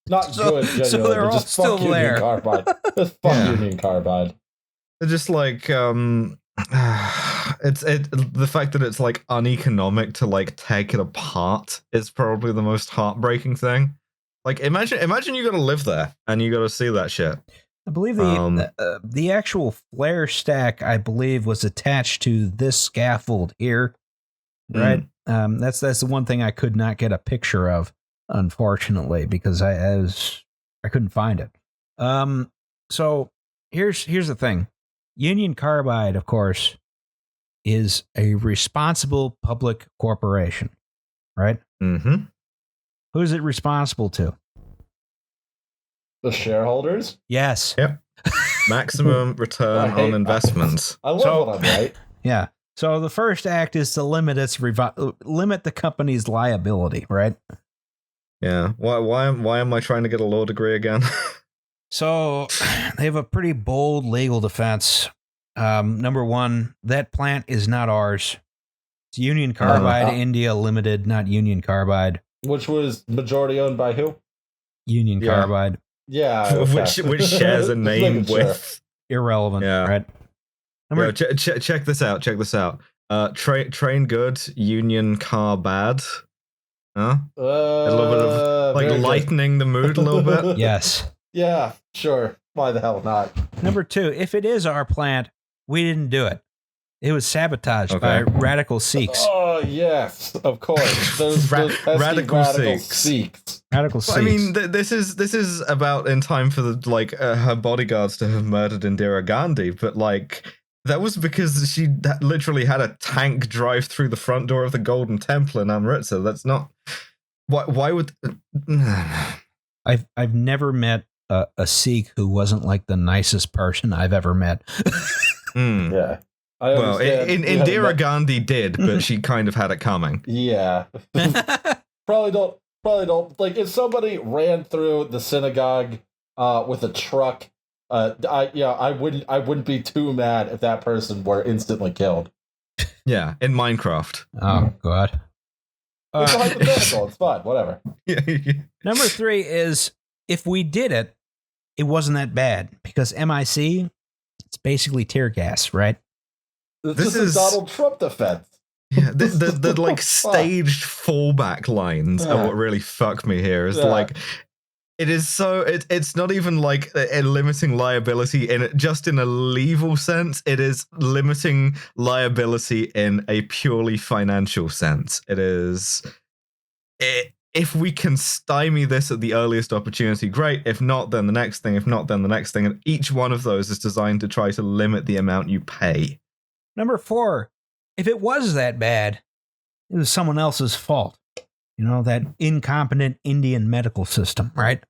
Not good, genuinely, so they're but all just still fuck there. Union Carbide. Just fuck Union Carbide. They're just like the fact that it's like uneconomic to like take it apart is probably the most heartbreaking thing. Like imagine you got to live there and you got to see that shit. I believe the actual flare stack, I believe, was attached to this scaffold here, right? That's the one thing I could not get a picture of, unfortunately, because I couldn't find it. So here's the thing: Union Carbide, of course, is a responsible public corporation, right? Mm-hmm. Who's it responsible to? The shareholders? Yes. Yep. Maximum return on investments. I love what I'm right. Yeah. So the first act is to limit the company's liability, right? Yeah. Why am I trying to get a law degree again? So they have a pretty bold legal defense. Number one, that plant is not ours. It's Union Carbide India Limited, not Union Carbide. Which was majority owned by who? Union Carbide. Yeah. Okay. which shares a name with irrelevant. Yeah. Right. Check this out. Check this out. Train good. Union Carbide. Huh? A little bit of like lightening the mood a little bit. Yes. Yeah. Sure. Why the hell not? Number two, if it is our plant, we didn't do it. It was sabotaged by radical Sikhs. Oh yes, of course. Those radical Sikhs. Radical Sikhs. I mean, this is about in time for the her bodyguards to have murdered Indira Gandhi, but like that was because she literally had a tank drive through the front door of the Golden Temple in Amritsar. That's not why would I've never met a Sikh who wasn't like the nicest person I've ever met. Yeah. Well, Indira Gandhi did, but she kind of had it coming. Yeah. Probably don't. Like, if somebody ran through the synagogue with a truck, I wouldn't be too mad if that person were instantly killed. Yeah, in Minecraft. Oh, God. It's a hypothetical. It's fine. Whatever. Number three is, if we did it, it wasn't that bad, because MIC, it's basically tear gas, right? This is Donald Trump defense. Yeah, the like staged fallback lines are what really fuck me here. Is like it is so it's not even like a limiting liability in just in a legal sense. It is limiting liability in a purely financial sense. It is if we can stymie this at the earliest opportunity, great. If not, then the next thing. If not, then the next thing. And each one of those is designed to try to limit the amount you pay. Number four, if it was that bad, it was someone else's fault. You know, that incompetent Indian medical system, right?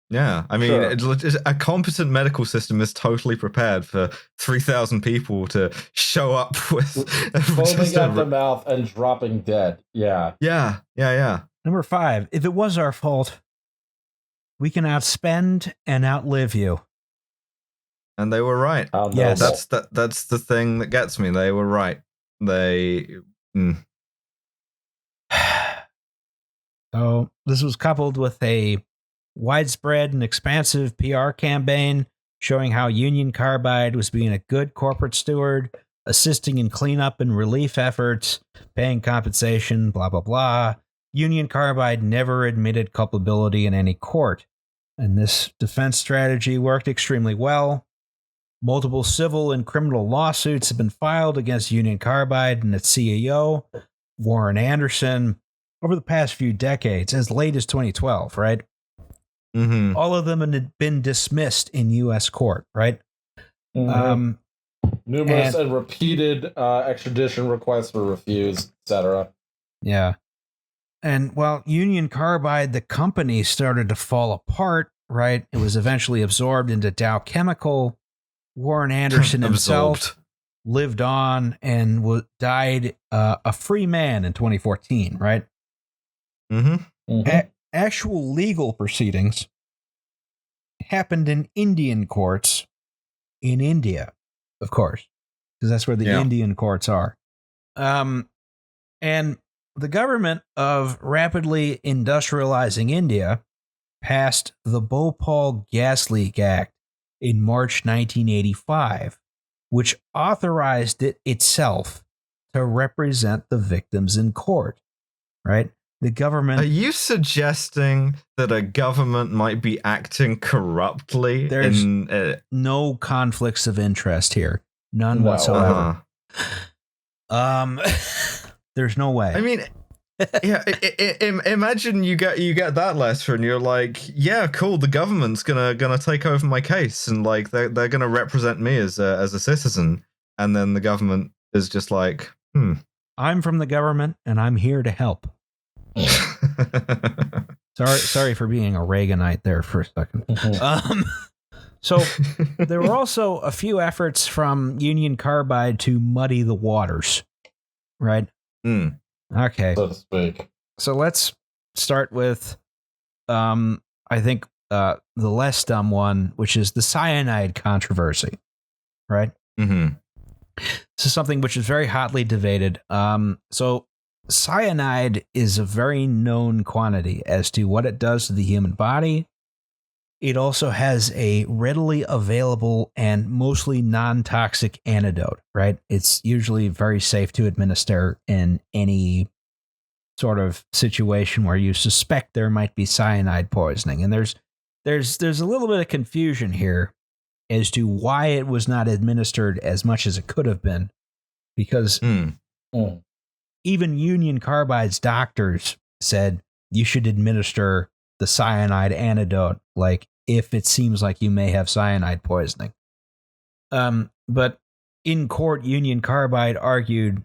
Yeah, I mean, a competent medical system is totally prepared for 3,000 people to show up with foaming at the mouth and dropping dead. Yeah. Number five, if it was our fault, we can outspend and outlive you. And they were right. Yes, that's the thing that gets me. They were right. So this was coupled with a widespread and expansive PR campaign showing how Union Carbide was being a good corporate steward, assisting in cleanup and relief efforts, paying compensation, blah, blah, blah. Union Carbide never admitted culpability in any court, and this defense strategy worked extremely well. Multiple civil and criminal lawsuits have been filed against Union Carbide and its CEO, Warren Anderson, over the past few decades, as late as 2012, right? Mm-hmm. All of them had been dismissed in U.S. court, right? Mm-hmm. Numerous and repeated extradition requests were refused, etc. Yeah. And while Union Carbide, the company, started to fall apart, right? It was eventually absorbed into Dow Chemical. Warren Anderson himself lived on and died a free man in 2014, right? Mm-hmm. Mm-hmm. Actual legal proceedings happened in Indian courts in India, of course, because that's where the Indian courts are. And the government of rapidly industrializing India passed the Bhopal Gas Leak Act in March 1985, which authorized it itself to represent the victims in court, right? The government... Are you suggesting that a government might be acting corruptly? There's no conflicts of interest here. None whatsoever. There's no way. I mean, yeah. Imagine you get that letter and you're like, yeah, cool. The government's gonna take over my case and like they're gonna represent me as a citizen. And then the government is just like, I'm from the government and I'm here to help. Sorry for being a Reaganite there for a second. So there were also a few efforts from Union Carbide to muddy the waters, right? Okay. So to speak. So let's start with, I think, the less dumb one, which is the cyanide controversy, right? Mm-hmm. This is something which is very hotly debated. So cyanide is a very known quantity as to what it does to the human body. It also has a readily available and mostly non-toxic antidote, right? It's usually very safe to administer in any sort of situation where you suspect there might be cyanide poisoning. And there's a little bit of confusion here as to why it was not administered as much as it could have been, because even Union Carbide's doctors said you should administer the cyanide antidote, like if it seems like you may have cyanide poisoning. But in court, Union Carbide argued,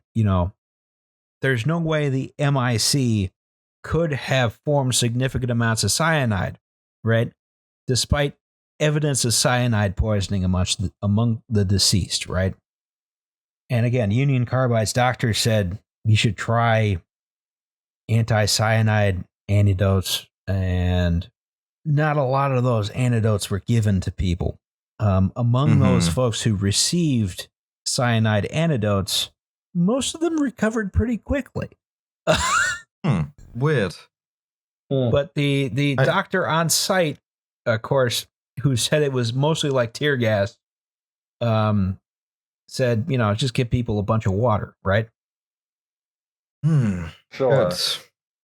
there's no way the MIC could have formed significant amounts of cyanide, right? Despite evidence of cyanide poisoning among the deceased, right? And again, Union Carbide's doctor said you should try anti-cyanide antidotes, and not a lot of those antidotes were given to people. Among those folks who received cyanide antidotes, most of them recovered pretty quickly. Weird. But the doctor on site, of course, who said it was mostly like tear gas, said, just give people a bunch of water, right? Sure.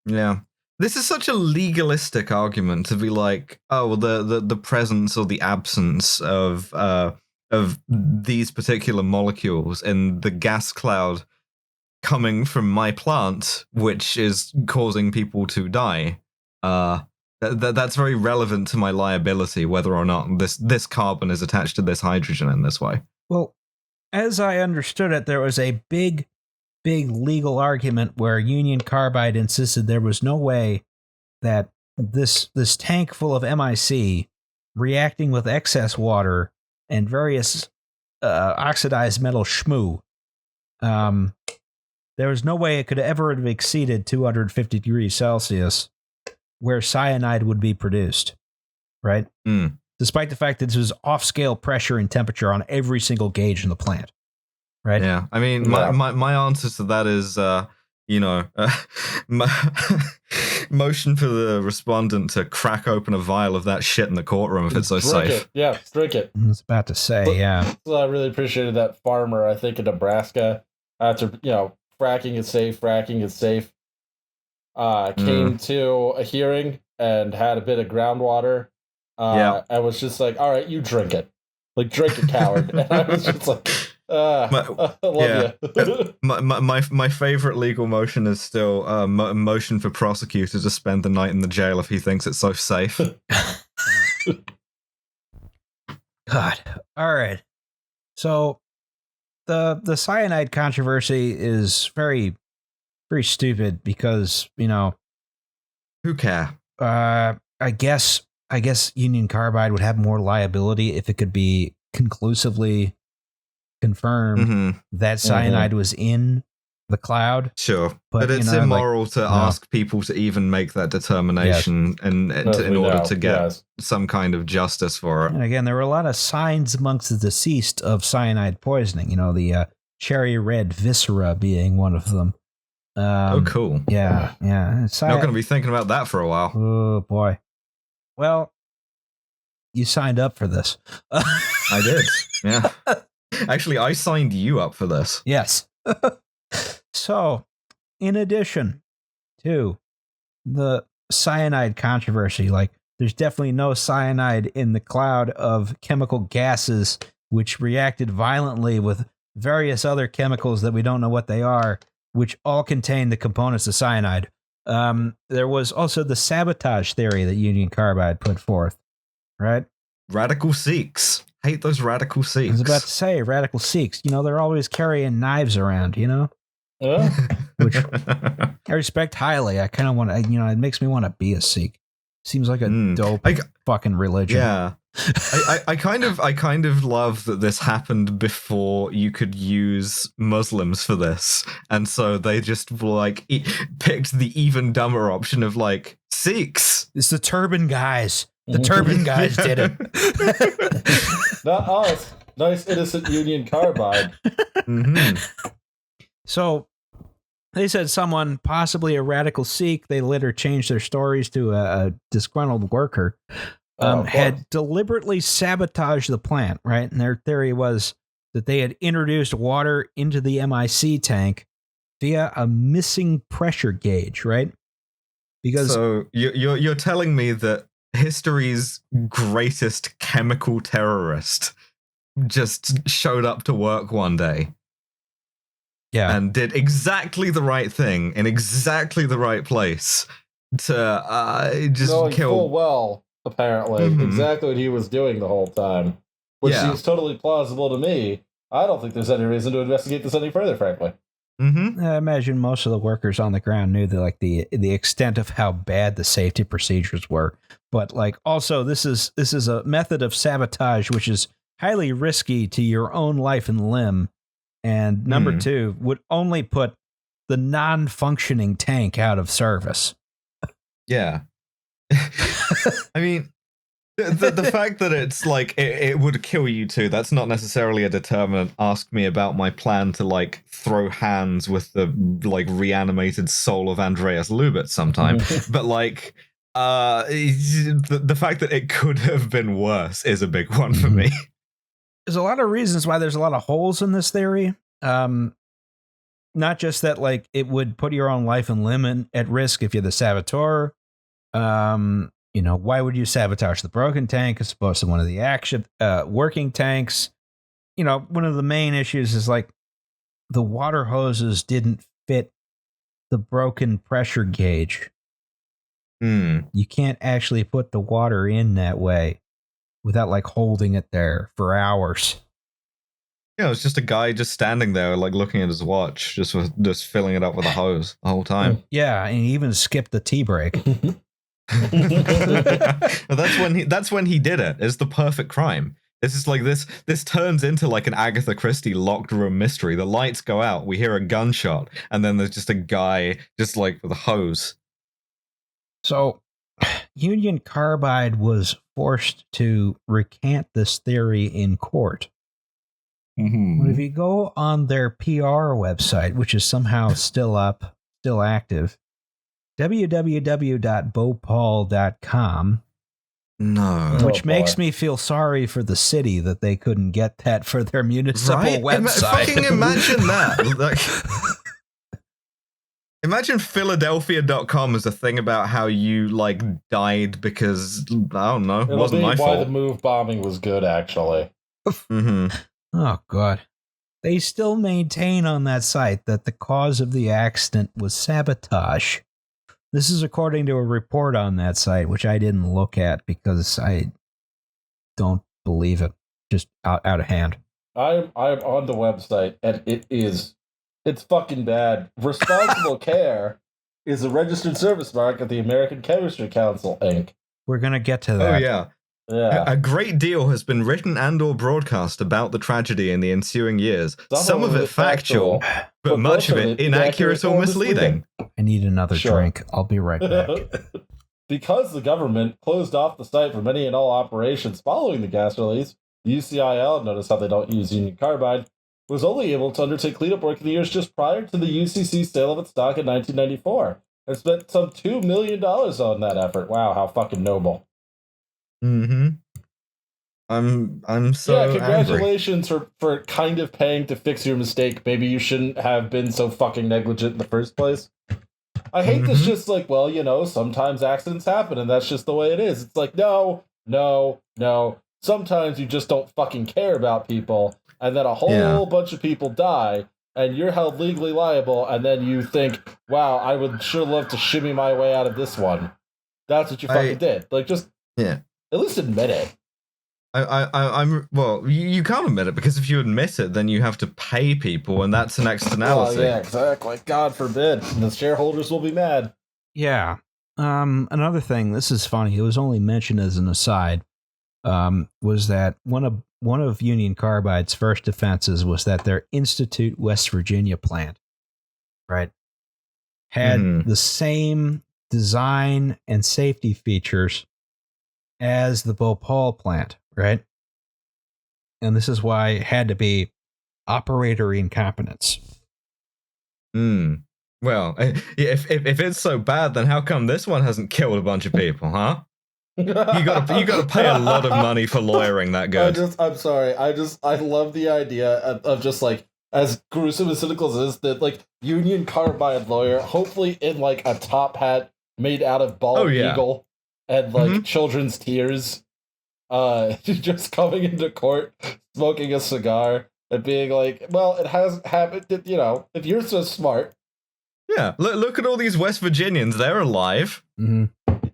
Yeah. This is such a legalistic argument to be like, oh, the presence or the absence of these particular molecules in the gas cloud coming from my plant, which is causing people to die. That's very relevant to my liability, whether or not this carbon is attached to this hydrogen in this way. Well, as I understood it, there was a big legal argument where Union Carbide insisted there was no way that this tank full of MIC reacting with excess water and various oxidized metal schmoo, there was no way it could ever have exceeded 250 degrees Celsius where cyanide would be produced, right? Despite the fact that this was off-scale pressure and temperature on every single gauge in the plant. Right. Yeah. I mean, my answer to that is, Motion for the respondent to crack open a vial of that shit in the courtroom if it's so Drink safe. it. Yeah, drink it. I was about to say, yeah. So I really appreciated that farmer, I think in Nebraska, after, fracking is safe, came to a hearing and had a bit of groundwater. And was just like, all right, you drink it. Like, drink it, coward. And I was just like, I love you. my favorite legal motion is still motion for prosecutor to spend the night in the jail if he thinks it's so safe. God. All right. So the cyanide controversy is very, very stupid because, who care? I guess Union Carbide would have more liability if it could be conclusively confirmed that cyanide was in the cloud. Sure, but it's immoral to ask people to even make that determination in order to get some kind of justice for it. And again, there were a lot of signs amongst the deceased of cyanide poisoning. The cherry red viscera being one of them. Oh, cool. Yeah. Not going to be thinking about that for a while. Oh, boy. Well, you signed up for this. I did. Yeah. Actually, I signed you up for this. Yes. So, in addition to the cyanide controversy, there's definitely no cyanide in the cloud of chemical gases which reacted violently with various other chemicals that we don't know what they are, which all contain the components of cyanide. There was also the sabotage theory that Union Carbide put forth, right? Radical Sikhs. Hate those radical Sikhs. I was about to say, radical Sikhs. They're always carrying knives around, Which I respect highly. I kind of want to, it makes me want to be a Sikh. Seems like a dope fucking religion. Yeah. I kind of love that this happened before you could use Muslims for this, and so they just picked the even dumber option of Sikhs. It's the turban guys. The turban guys did it. Not us. Nice innocent Union Carbide. So they said someone, possibly a radical Sikh, they later changed their stories to a disgruntled worker, had deliberately sabotaged the plant, right? And their theory was that they had introduced water into the MIC tank via a missing pressure gauge, right? Because so you're telling me that history's greatest chemical terrorist just showed up to work one day. Yeah. And did exactly the right thing in exactly the right place to just kill. Full well, apparently, exactly what he was doing the whole time, which seems totally plausible to me. I don't think there's any reason to investigate this any further, frankly. I imagine most of the workers on the ground knew that the extent of how bad the safety procedures were, but also this is a method of sabotage which is highly risky to your own life and limb. And number two, would only put the non-functioning tank out of service. Yeah. I mean, the fact that it's it would kill you too, that's not necessarily a determinant. Ask me about my plan to throw hands with the reanimated soul of Andreas Lubitz sometime. But the fact that it could have been worse is a big one for me. There's a lot of reasons why there's a lot of holes in this theory. Not just that it would put your own life and limb at risk if you're the saboteur. Why would you sabotage the broken tank as opposed to one of the working tanks? One of the main issues is the water hoses didn't fit the broken pressure gauge. You can't actually put the water in that way without holding it there for hours. Yeah, it's just a guy just standing there looking at his watch, just filling it up with a hose the whole time. Yeah, and he even skipped the tea break. That's when he did it. It's the perfect crime. This is this turns into an Agatha Christie locked room mystery. The lights go out, we hear a gunshot, and then there's just a guy just with a hose. So Union Carbide was forced to recant this theory in court. But if you go on their PR website, which is somehow still up, still active, www.bhopal.com, No. which Oh, makes boy. me feel sorry for the city that they couldn't get that for their municipal Right? website. Fucking imagine that. Like, imagine Philadelphia.com as a thing about how you, like, died because, I don't know, it It'll wasn't be my why fault. the move bombing was good, actually. Mm-hmm. Oh, God. They still maintain on that site that the cause of the accident was sabotage. This is according to a report on that site, which I didn't look at because I don't believe it. Just out of hand. I'm on the website, and it's fucking bad. Responsible Care is a registered service mark at the American Chemistry Council, Inc. We're going to get to that. Oh, yeah. Yeah. A great deal has been written and or broadcast about the tragedy in the ensuing years. Some of it factual, but much of it inaccurate or misleading. I need another drink. I'll be right back. Because the government closed off the site for many and all operations following the gas release, the UCIL, notice how they don't use Union Carbide, was only able to undertake cleanup work in the years just prior to the UCC sale of its stock in 1994, and spent some $2 million on that effort. Wow, how fucking noble. Mm-hmm. I'm so angry. Congratulations for kind of paying to fix your mistake. Maybe you shouldn't have been so fucking negligent in the first place. I hate this just like, well, you know, sometimes accidents happen and that's just the way it is. It's like, no. Sometimes you just don't fucking care about people, and then a whole bunch of people die, and you're held legally liable, and then you think, wow, I would sure love to shimmy my way out of this one. That's what you fucking did. Like, just at least admit it. I'm well. You can't admit it because if you admit it, then you have to pay people, and that's an externality. Oh, yeah, exactly. God forbid. The shareholders will be mad. Yeah. Another thing. This is funny. It was only mentioned as an aside. Was that one of Union Carbide's first offenses was that their Institute, West Virginia plant, right, had the same design and safety features as the Bhopal plant, right? And this is why it had to be operator incompetence. Well, if it's so bad, then how come this one hasn't killed a bunch of people, huh? You got to pay a lot of money for lawyering that good. I'm sorry. I love the idea of just like, as gruesome and cynical as it is, that like Union Carbide lawyer, hopefully in like a top hat made out of bald eagle and like children's tears, just coming into court, smoking a cigar and being like, well, it has happened, you know, if you're so smart. Yeah, look at all these West Virginians. They're alive.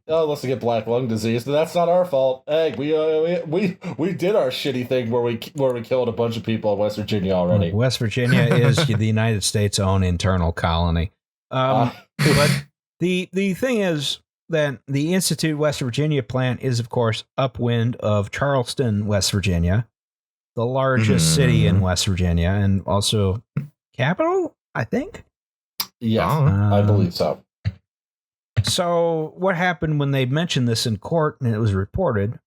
Oh, unless they get black lung disease, but that's not our fault. Hey, we did our shitty thing where we killed a bunch of people in West Virginia already. West Virginia is the United States' own internal colony. But the thing is that the Institute West Virginia plant is, of course, upwind of Charleston, West Virginia, the largest city in West Virginia, and also capital, I think. Yes, I believe so. So what happened when they mentioned this in court and it was reported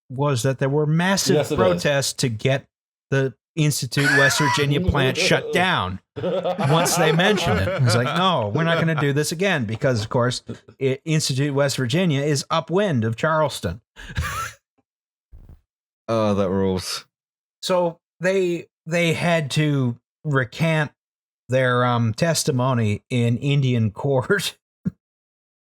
was that there were massive protests to get the Institute West Virginia plant shut down once they mentioned it. It's like, no, we're not going to do this again because, of course, Institute West Virginia is upwind of Charleston. Oh, that rules. So they had to recant their testimony in Indian court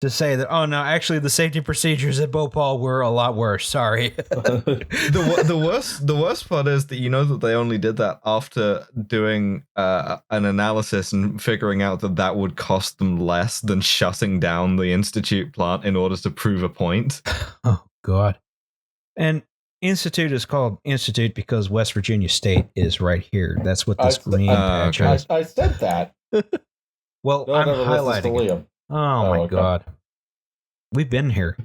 to say that, oh no, actually the safety procedures at Bhopal were a lot worse. Sorry. The worst part is that you know that they only did that after doing an analysis and figuring out that would cost them less than shutting down the Institute plant in order to prove a point. Oh God. And Institute is called Institute because West Virginia State is right here. That's what this green patch is. I said that. Well, I'm highlighting it. Oh my God. We've been here.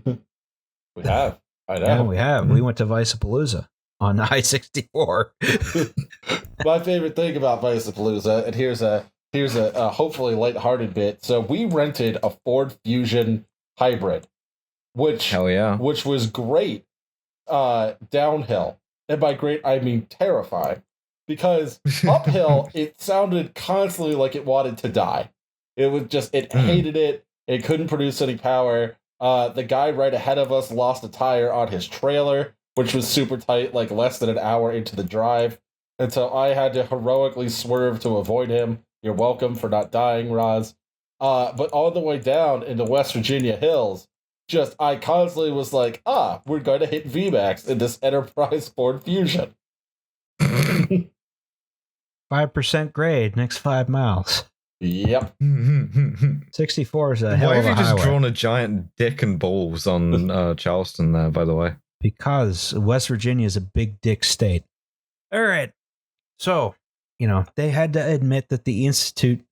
We have. I know. Yeah, we have. We went to Vicapalooza on I-64. My favorite thing about Vicapalooza, and here's a hopefully lighthearted bit. So we rented a Ford Fusion hybrid, which was great downhill. And by great, I mean terrifying. Because uphill, it sounded constantly like it wanted to die. It was just, it hated it. It couldn't produce any power. The guy right ahead of us lost a tire on his trailer, which was super tight, like less than an hour into the drive. And so I had to heroically swerve to avoid him. You're welcome for not dying, Roz. But on the way down in the West Virginia hills, I constantly was like, we're going to hit VMAX in this Enterprise Ford Fusion. 5% grade next 5 miles. Yep. 64 is a hell Why of have a you just highway. drawn a giant dick and balls on Charleston there, by the way? Because West Virginia is a big dick state. All right. So, they had to admit that the Institute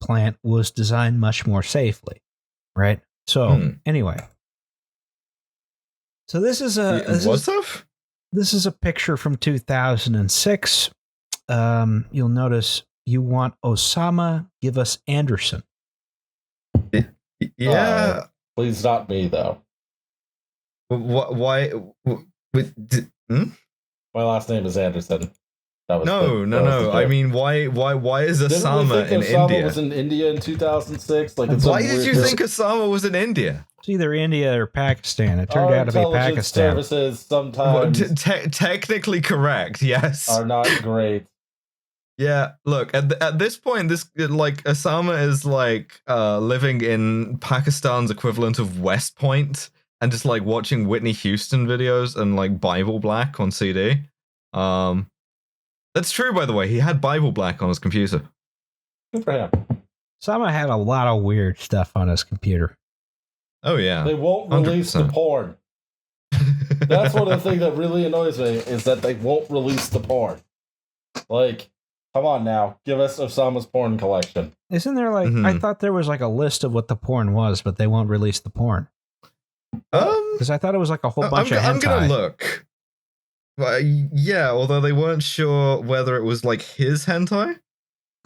plant was designed much more safely, right? So, anyway. So this is a picture from 2006. You'll notice you want Osama, give us Anderson. Yeah. Please not me, though. Why? My last name is Anderson. No. I mean, why is Osama in Osama India? Was in India in 2006. Why did you think Osama was in India? It's either India or Pakistan. It turned out to be Pakistan. Services sometimes technically correct, yes, are not great. Yeah, look, at this point, Osama is living in Pakistan's equivalent of West Point and just watching Whitney Houston videos and Bible Black on CD. That's true, by the way. He had Bible Black on his computer. Good for him. Osama had a lot of weird stuff on his computer. Oh yeah, they won't release 100%. The porn. That's one of the things that really annoys me is that they won't release the porn. Come on now, give us Osama's porn collection. Isn't there I thought there was a list of what the porn was, but they won't release the porn. Because I thought it was a whole bunch of hentai. I'm gonna look. Yeah, although they weren't sure whether it was his hentai.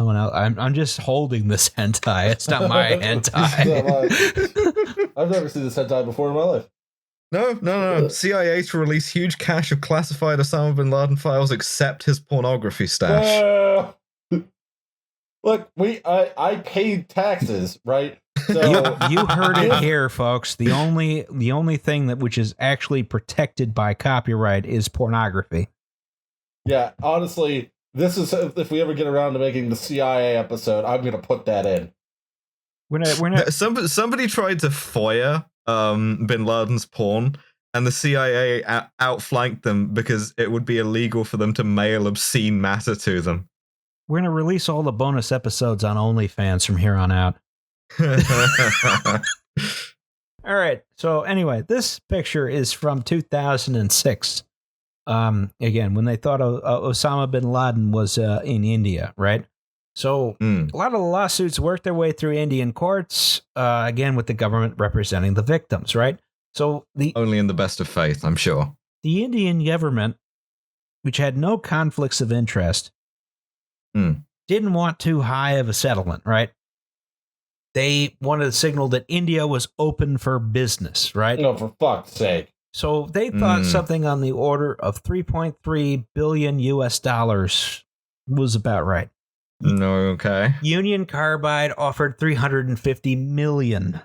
Oh no, I'm just holding this hentai. It's not my hentai. I've never seen this hentai before in my life. No. CIA to release huge cache of classified Osama bin Laden files except his pornography stash. Look, I paid taxes, right? So you heard it here, folks. The only thing which is actually protected by copyright is pornography. Yeah, honestly, this is if we ever get around to making the CIA episode, I'm gonna put that in. We're not. Somebody tried to FOIA bin Laden's porn, and the CIA outflanked them because it would be illegal for them to mail obscene matter to them. We're gonna release all the bonus episodes on OnlyFans from here on out. All right. So anyway, this picture is from 2006. Again, when they thought Osama bin Laden was in India, right? So a lot of the lawsuits worked their way through Indian courts, again, with the government representing the victims, right? So only in the best of faith, I'm sure. The Indian government, which had no conflicts of interest, didn't want too high of a settlement, right? They wanted to signal that India was open for business, right? No, for fuck's sake. So they thought something on the order of $3.3 billion was about right. No, okay. Union Carbide offered $350 million.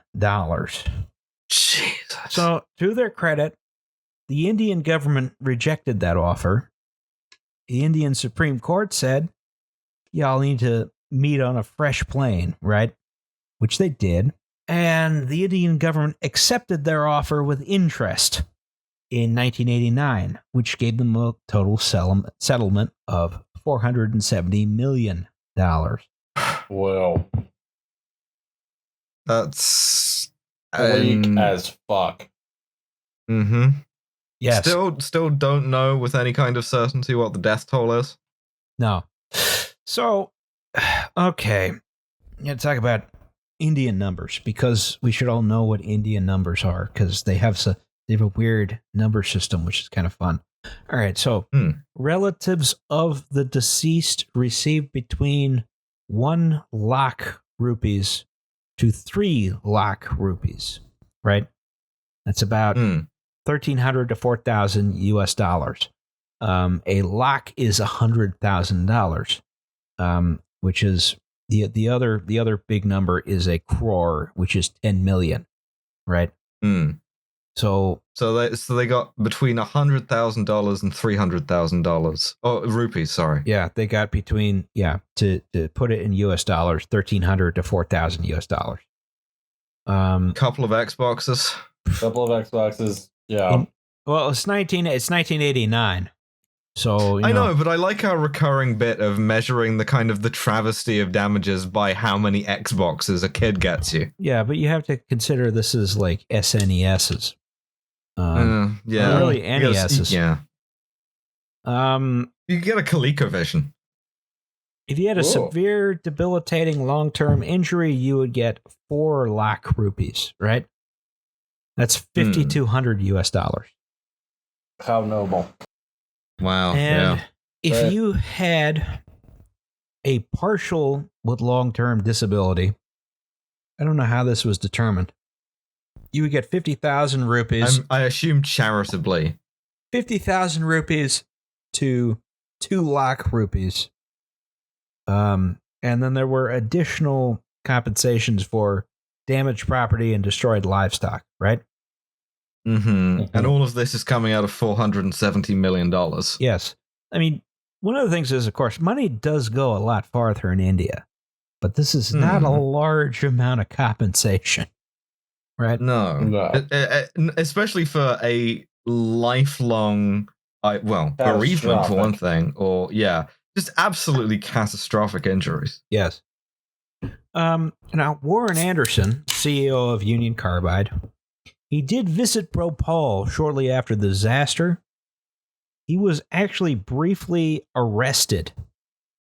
Jesus. So, to their credit, the Indian government rejected that offer. The Indian Supreme Court said, y'all need to meet on a fresh plane, right? Which they did. And the Indian government accepted their offer with interest in 1989, which gave them a total settlement of $470 million. Well, that's bleak as fuck. Mm-hmm. Yes. Still don't know with any kind of certainty what the death toll is. No. So, okay. I'm going to talk about Indian numbers because we should all know what Indian numbers are because they have a weird number system, which is kind of fun. All right, so relatives of the deceased received between 1 lakh rupees to 3 lakh rupees, right? That's about $1,300 to $4,000 US dollars. A lakh is $100,000, which is the other big number is a crore, which is 10 million, right? So they got between $100,000 and $300,000. Oh, rupees, sorry. Yeah, they got between to put it in US dollars, $1,300 to $4,000 US dollars. Couple of Xboxes. Yeah. Well, it's 1989. So I know, but I like our recurring bit of measuring the kind of the travesty of damages by how many Xboxes a kid gets you. Yeah, but you have to consider this is like SNESs. Yeah, really NESs. Yeah. You get a ColecoVision. If you had a severe, debilitating long-term injury, you would get 4 lakh rupees, right? That's 5,200 US dollars. How noble. Wow. And if you had a partial with long-term disability, I don't know how this was determined. You would get 50,000 rupees. I assume charitably. 50,000 rupees to 2 lakh rupees. And then there were additional compensations for damaged property and destroyed livestock, right? And all of this is coming out of $470 million. Yes. I mean, one of the things is, of course, money does go a lot farther in India, but this is not a large amount of compensation, right? No. Especially for a lifelong, bereavement for one thing, or just absolutely catastrophic injuries. Yes. Now, Warren Anderson, CEO of Union Carbide, he did visit Bhopal shortly after the disaster. He was actually briefly arrested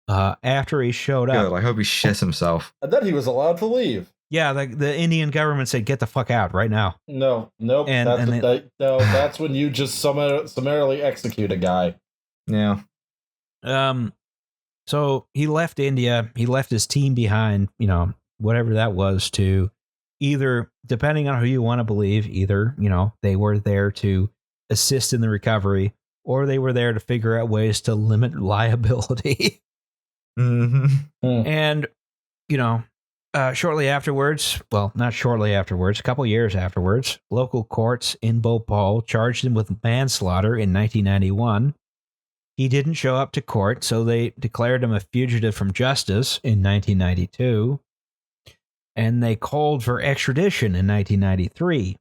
after he showed up. Good, I hope he shit himself. And then he was allowed to leave. Yeah, the Indian government said, "Get the fuck out right now." Nope. That's when you just summarily execute a guy. Yeah. So he left India. He left his team behind. Whatever that was, to either, depending on who you want to believe, either they were there to assist in the recovery, or they were there to figure out ways to limit liability. And shortly afterwards, not shortly afterwards, a couple years afterwards, local courts in Bhopal charged him with manslaughter in 1991. He didn't show up to court, so they declared him a fugitive from justice in 1992. And they called for extradition in 1993.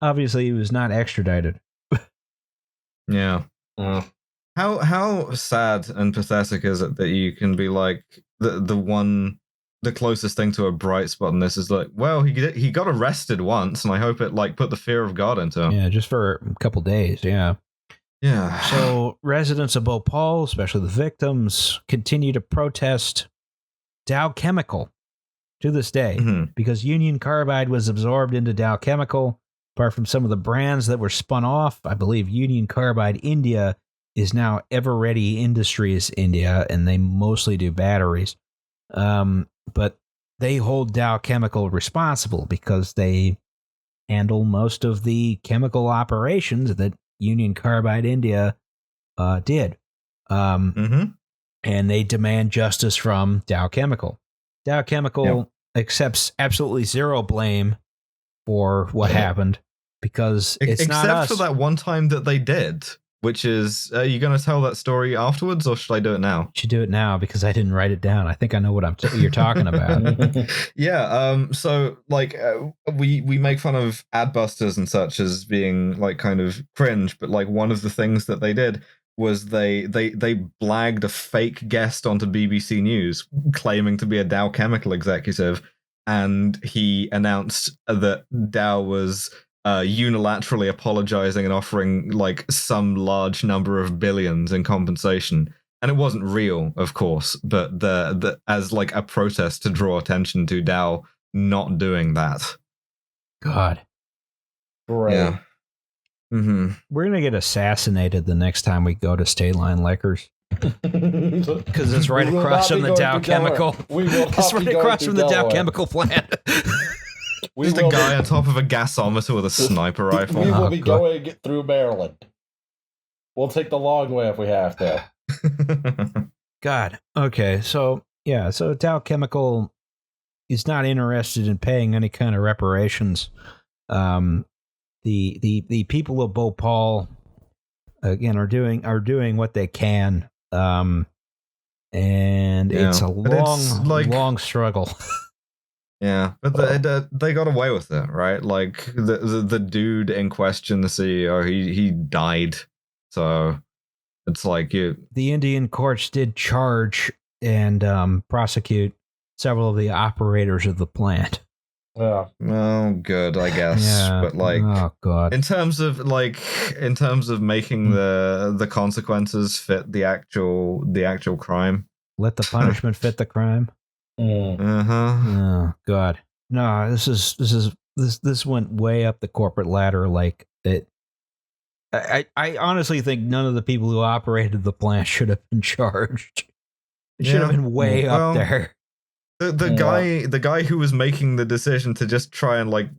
Obviously, he was not extradited. Yeah. How sad and pathetic is it that you can be like the closest thing to a bright spot in this is like, well, he got arrested once, and I hope it put the fear of God into him. Yeah, just for a couple days. Yeah. Yeah. So residents of Bhopal, especially the victims, continue to protest Dow Chemical to this day, because Union Carbide was absorbed into Dow Chemical. Apart from some of the brands that were spun off, I believe Union Carbide India is now Everready Industries India, and they mostly do batteries. But they hold Dow Chemical responsible because they handle most of the chemical operations that Union Carbide India did. And they demand justice from Dow Chemical. Dow Chemical accepts absolutely zero blame for what happened, because it's not us. Except for that one time that they did, which is, are you going to tell that story afterwards, or should I do it now? You should do it now, because I didn't write it down. I think I know what you're talking about. So we make fun of adbusters and such as being like kind of cringe, but like one of the things that they did was they blagged a fake guest onto BBC News claiming to be a Dow Chemical executive, and he announced that Dow was unilaterally apologizing and offering like some large number of billions in compensation. And it wasn't real, of course, but the as like a protest to draw attention to Dow not doing that. God. Great. Yeah. We're going to get assassinated the next time we go to State Line Liquors. Because it's right across from the Dow Chemical. It's right across from the Dow Chemical plant. Just a guy on top of a gasometer with a sniper rifle. We will be going through Maryland. We'll take the long way if we have to. God. Okay, so So Dow Chemical is not interested in paying any kind of reparations. The people of Bhopal again are doing what they can. And it's a long struggle. Yeah, but they got away with it, right? Like the dude in question, the CEO, he died. So it's like the Indian courts did charge and prosecute several of the operators of the plant. Yeah. Oh, good, I guess. Yeah. But like, oh god, in terms of making the consequences fit the actual crime, let the punishment fit the crime. Oh god, no, this went way up the corporate ladder. Like it, I honestly think none of the people who operated the plant should have been charged. It should have been way up there. The guy who was making the decision to just try and like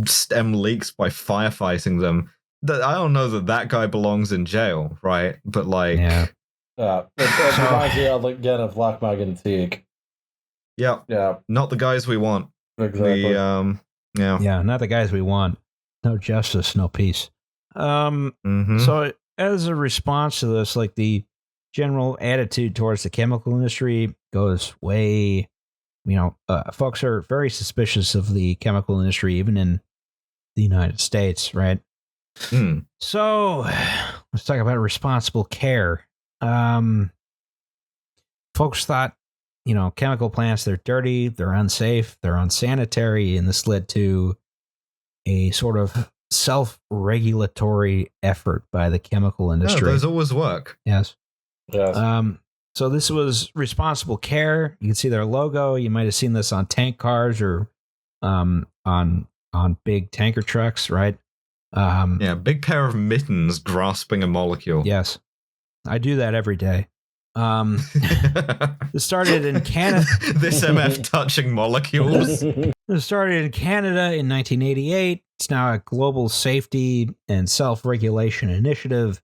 stem leaks by firefighting them, I don't know that guy belongs in jail, right? But like, it reminds me again of Black Mag and Teague. Yeah, not the guys we want. Exactly. Not the guys we want. No justice, no peace. So as a response to this, like the general attitude towards the chemical industry goes way, folks are very suspicious of the chemical industry, even in the United States, right? So let's talk about responsible care. Folks thought, chemical plants, they're dirty, they're unsafe, they're unsanitary, and this led to a sort of self-regulatory effort by the chemical industry. Those always work. Yes. So this was responsible care. You can see their logo. You might have seen this on tank cars or on big tanker trucks, right? Big pair of mittens grasping a molecule. Yes. I do that every day. This started in Canada. This MF touching molecules. It started in Canada in 1988. It's now a global safety and self-regulation initiative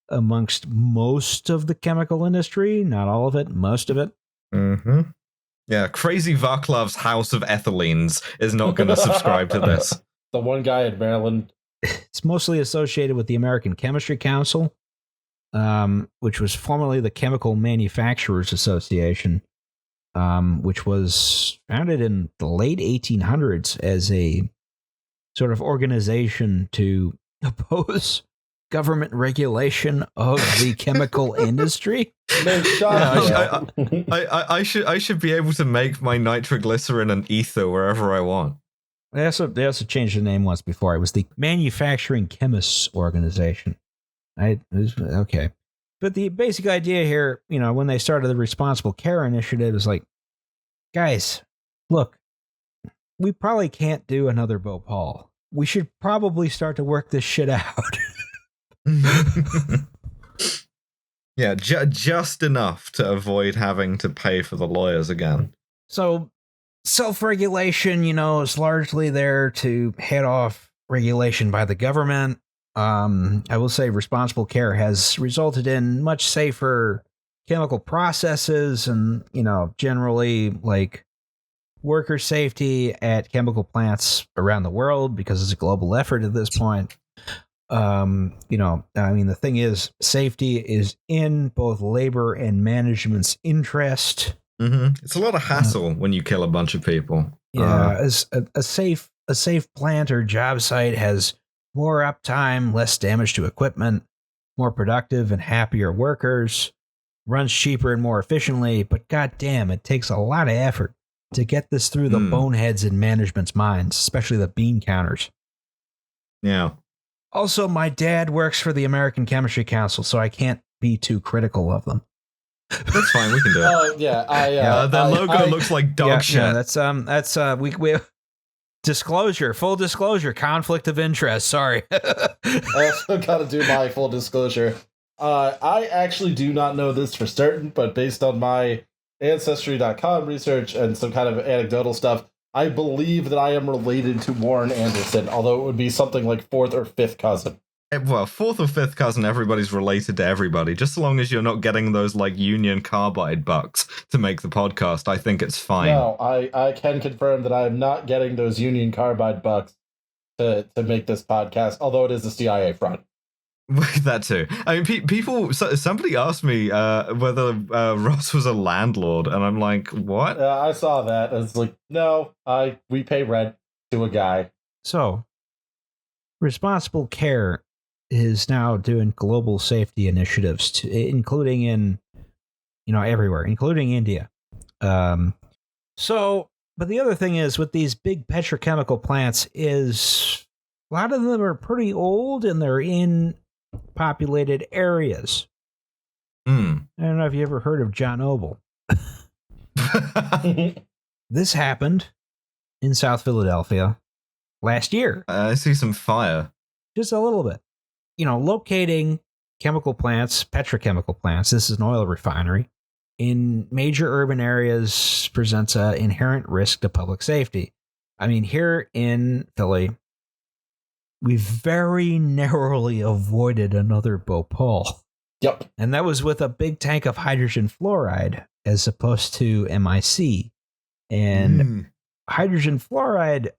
amongst most of the chemical industry. Not all of it, most of it. Yeah, Crazy Vaclav's House of Ethylenes is not going to subscribe to this. The one guy in Maryland. It's mostly associated with the American Chemistry Council, which was formerly the Chemical Manufacturers Association, which was founded in the late 1800s as a sort of organization to oppose government regulation of the chemical industry. I should be able to make my nitroglycerin and ether wherever I want. They also changed the name once before. It was the Manufacturing Chemists Organization. Okay. But the basic idea here, when they started the Responsible Care Initiative is like, guys, look, we probably can't do another Bhopal. We should probably start to work this shit out. Yeah, just enough to avoid having to pay for the lawyers again. So self-regulation, is largely there to head off regulation by the government. I will say responsible care has resulted in much safer chemical processes and, generally like worker safety at chemical plants around the world because it's a global effort at this point. The thing is, safety is in both labor and management's interest. It's a lot of hassle when you kill a bunch of people. As a safe plant or job site has more uptime, less damage to equipment, more productive and happier workers, runs cheaper and more efficiently, but goddamn, it takes a lot of effort to get this through the boneheads in management's minds, especially the bean counters. Yeah. Also, my dad works for the American Chemistry Council, so I can't be too critical of them. That's fine. We can do it. Their logo looks like dog shit. Yeah, that's we full disclosure, conflict of interest. Sorry. I also got to do my full disclosure. I actually do not know this for certain, but based on my Ancestry.com research and some kind of anecdotal stuff, I believe that I am related to Warren Anderson, although it would be something like 4th or 5th cousin. Well, fourth or fifth cousin, everybody's related to everybody. Just so long as you're not getting those like Union Carbide bucks to make the podcast, I think it's fine. No, I can confirm that I am not getting those Union Carbide bucks to make this podcast, although it is a CIA front. That too. I mean, people. Somebody asked me whether Ross was a landlord, and I'm like, what? I saw that. It's like, no, we pay rent to a guy. So, Responsible Care is now doing global safety initiatives, including in, everywhere, including India. But the other thing is with these big petrochemical plants is a lot of them are pretty old and they're in populated areas. I don't know if you ever heard of John Noble. This happened in South Philadelphia last year. I see some fire. Just a little bit. Locating chemical plants, petrochemical plants, this is an oil refinery, in major urban areas presents an inherent risk to public safety. I mean, here in Philly, we very narrowly avoided another Bhopal. Yep. And that was with a big tank of hydrogen fluoride as opposed to MIC. And hydrogen fluoride,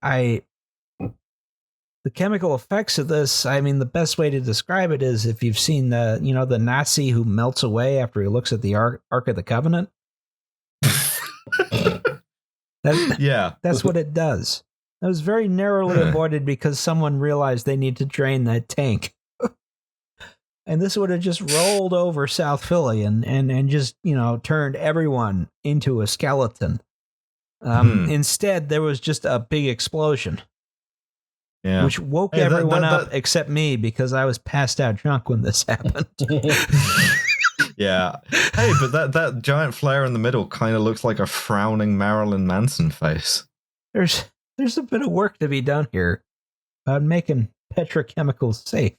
the chemical effects of this, I mean, the best way to describe it is if you've seen the Nazi who melts away after he looks at the Ark of the Covenant. That's what it does. It was very narrowly avoided because someone realized they need to drain that tank. And this would have just rolled over South Philly and just, turned everyone into a skeleton. Instead, there was just a big explosion. Yeah. Which woke everyone up except me because I was passed out drunk when this happened. Yeah. Hey, but that giant flare in the middle kind of looks like a frowning Marilyn Manson face. There's a bit of work to be done here about making petrochemicals safe.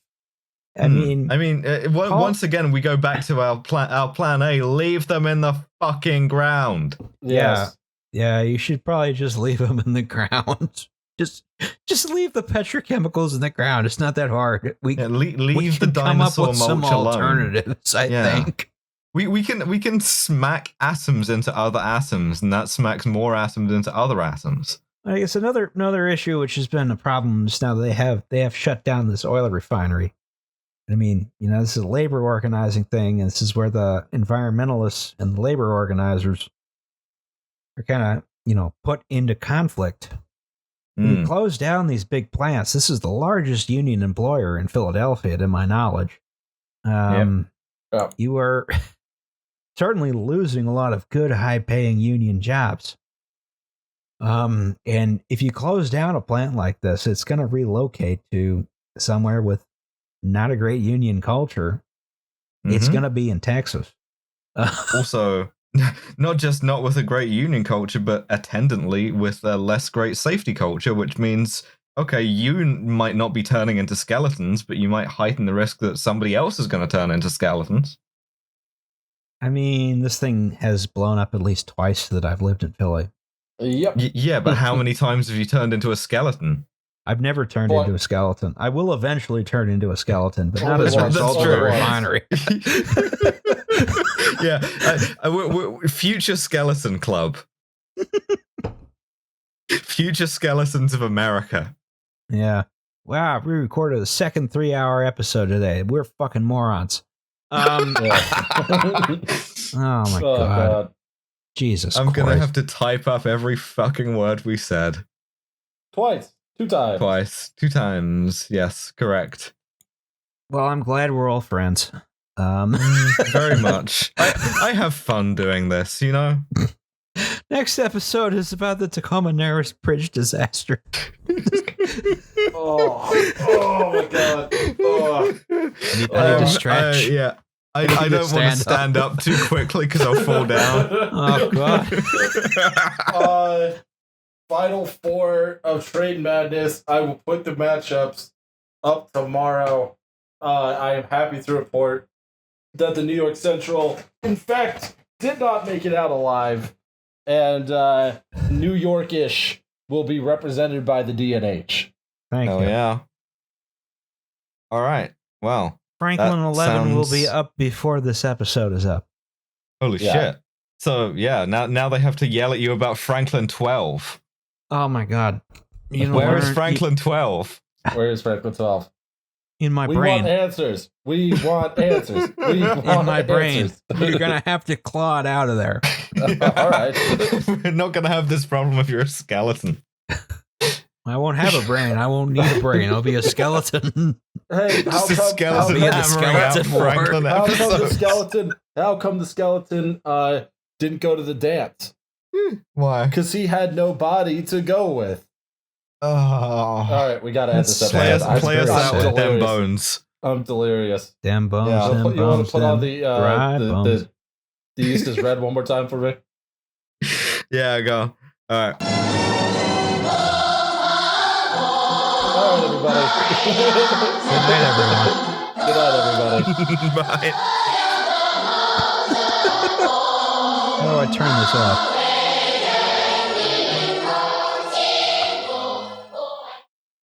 Once again, we go back to our plan A. Leave them in the fucking ground. Yes. Yeah, you should probably just leave them in the ground. Just leave the petrochemicals in the ground. It's not that hard. Leave the dinosaur mulch some alone. Alternatives, I think. We can smack atoms into other atoms, and that smacks more atoms into other atoms. I guess another issue which has been a problem is now that they have shut down this oil refinery. I mean, this is a labor organizing thing, and this is where the environmentalists and the labor organizers are kind of, put into conflict. When you close down these big plants, this is the largest union employer in Philadelphia, to my knowledge. You are certainly losing a lot of good, high-paying union jobs. And if you close down a plant like this, it's going to relocate to somewhere with not a great union culture. It's going to be in Texas. Also, not with a great union culture, but attendantly with a less great safety culture, which means, okay, you might not be turning into skeletons, but you might heighten the risk that somebody else is going to turn into skeletons. I mean, this thing has blown up at least twice that I've lived in Philly. Yep. Yeah, but how many times have you turned into a skeleton? I've never turned into a skeleton. I will eventually turn into a skeleton, but not as a result of the refinery. Yeah, Future Skeleton Club. Future Skeletons of America. Yeah. Wow, we recorded the second 3-hour episode today. We're fucking morons. Oh my God. Jesus I'm Christ. gonna have to type up every fucking word we said. Twice. 2 times. Twice. 2 times. Yes, correct. Well, I'm glad we're all friends. Very much. I have fun doing this, Next episode is about the Tacoma Narrows Bridge disaster. Oh my God. Oh. I need to stretch. I don't want to stand up too quickly because I'll fall down. Oh, God. Final 4 of Trade Madness. I will put the matchups up tomorrow. I am happy to report that the New York Central, in fact, did not make it out alive. And New York-ish will be represented by the DNH. Thank you. Yeah. All right. Wow. Franklin That 11 will be sounds- up before this episode is up. Holy Yeah. shit. So yeah, now they have to yell at you about Franklin 12. Oh my god. Where is Franklin 12? Where is Franklin 12? In my We brain. want answers. We want answers. We want In my brain. answers. You're going to have to claw it out of there. All right. We're not going to have this problem if you're a skeleton. I won't have a brain. I won't need a brain. I'll be a skeleton. Hey, Just a skeleton I'll be in the hammering out skeleton war. Franklin how come the episodes. skeleton? How come the skeleton didn't go to the dance? Why? Because he had no body to go with. Oh. All right, we gotta end this Play episode. us, play us very out sad. with them delirious. bones. I'm delirious. Damn bones, Yeah, them you want bones, to put on them dry bones. the East is Red one more time for me? Yeah, go. All right. All right, everybody. Good night, everyone. Good night, everybody. Bye. How do I turn this off?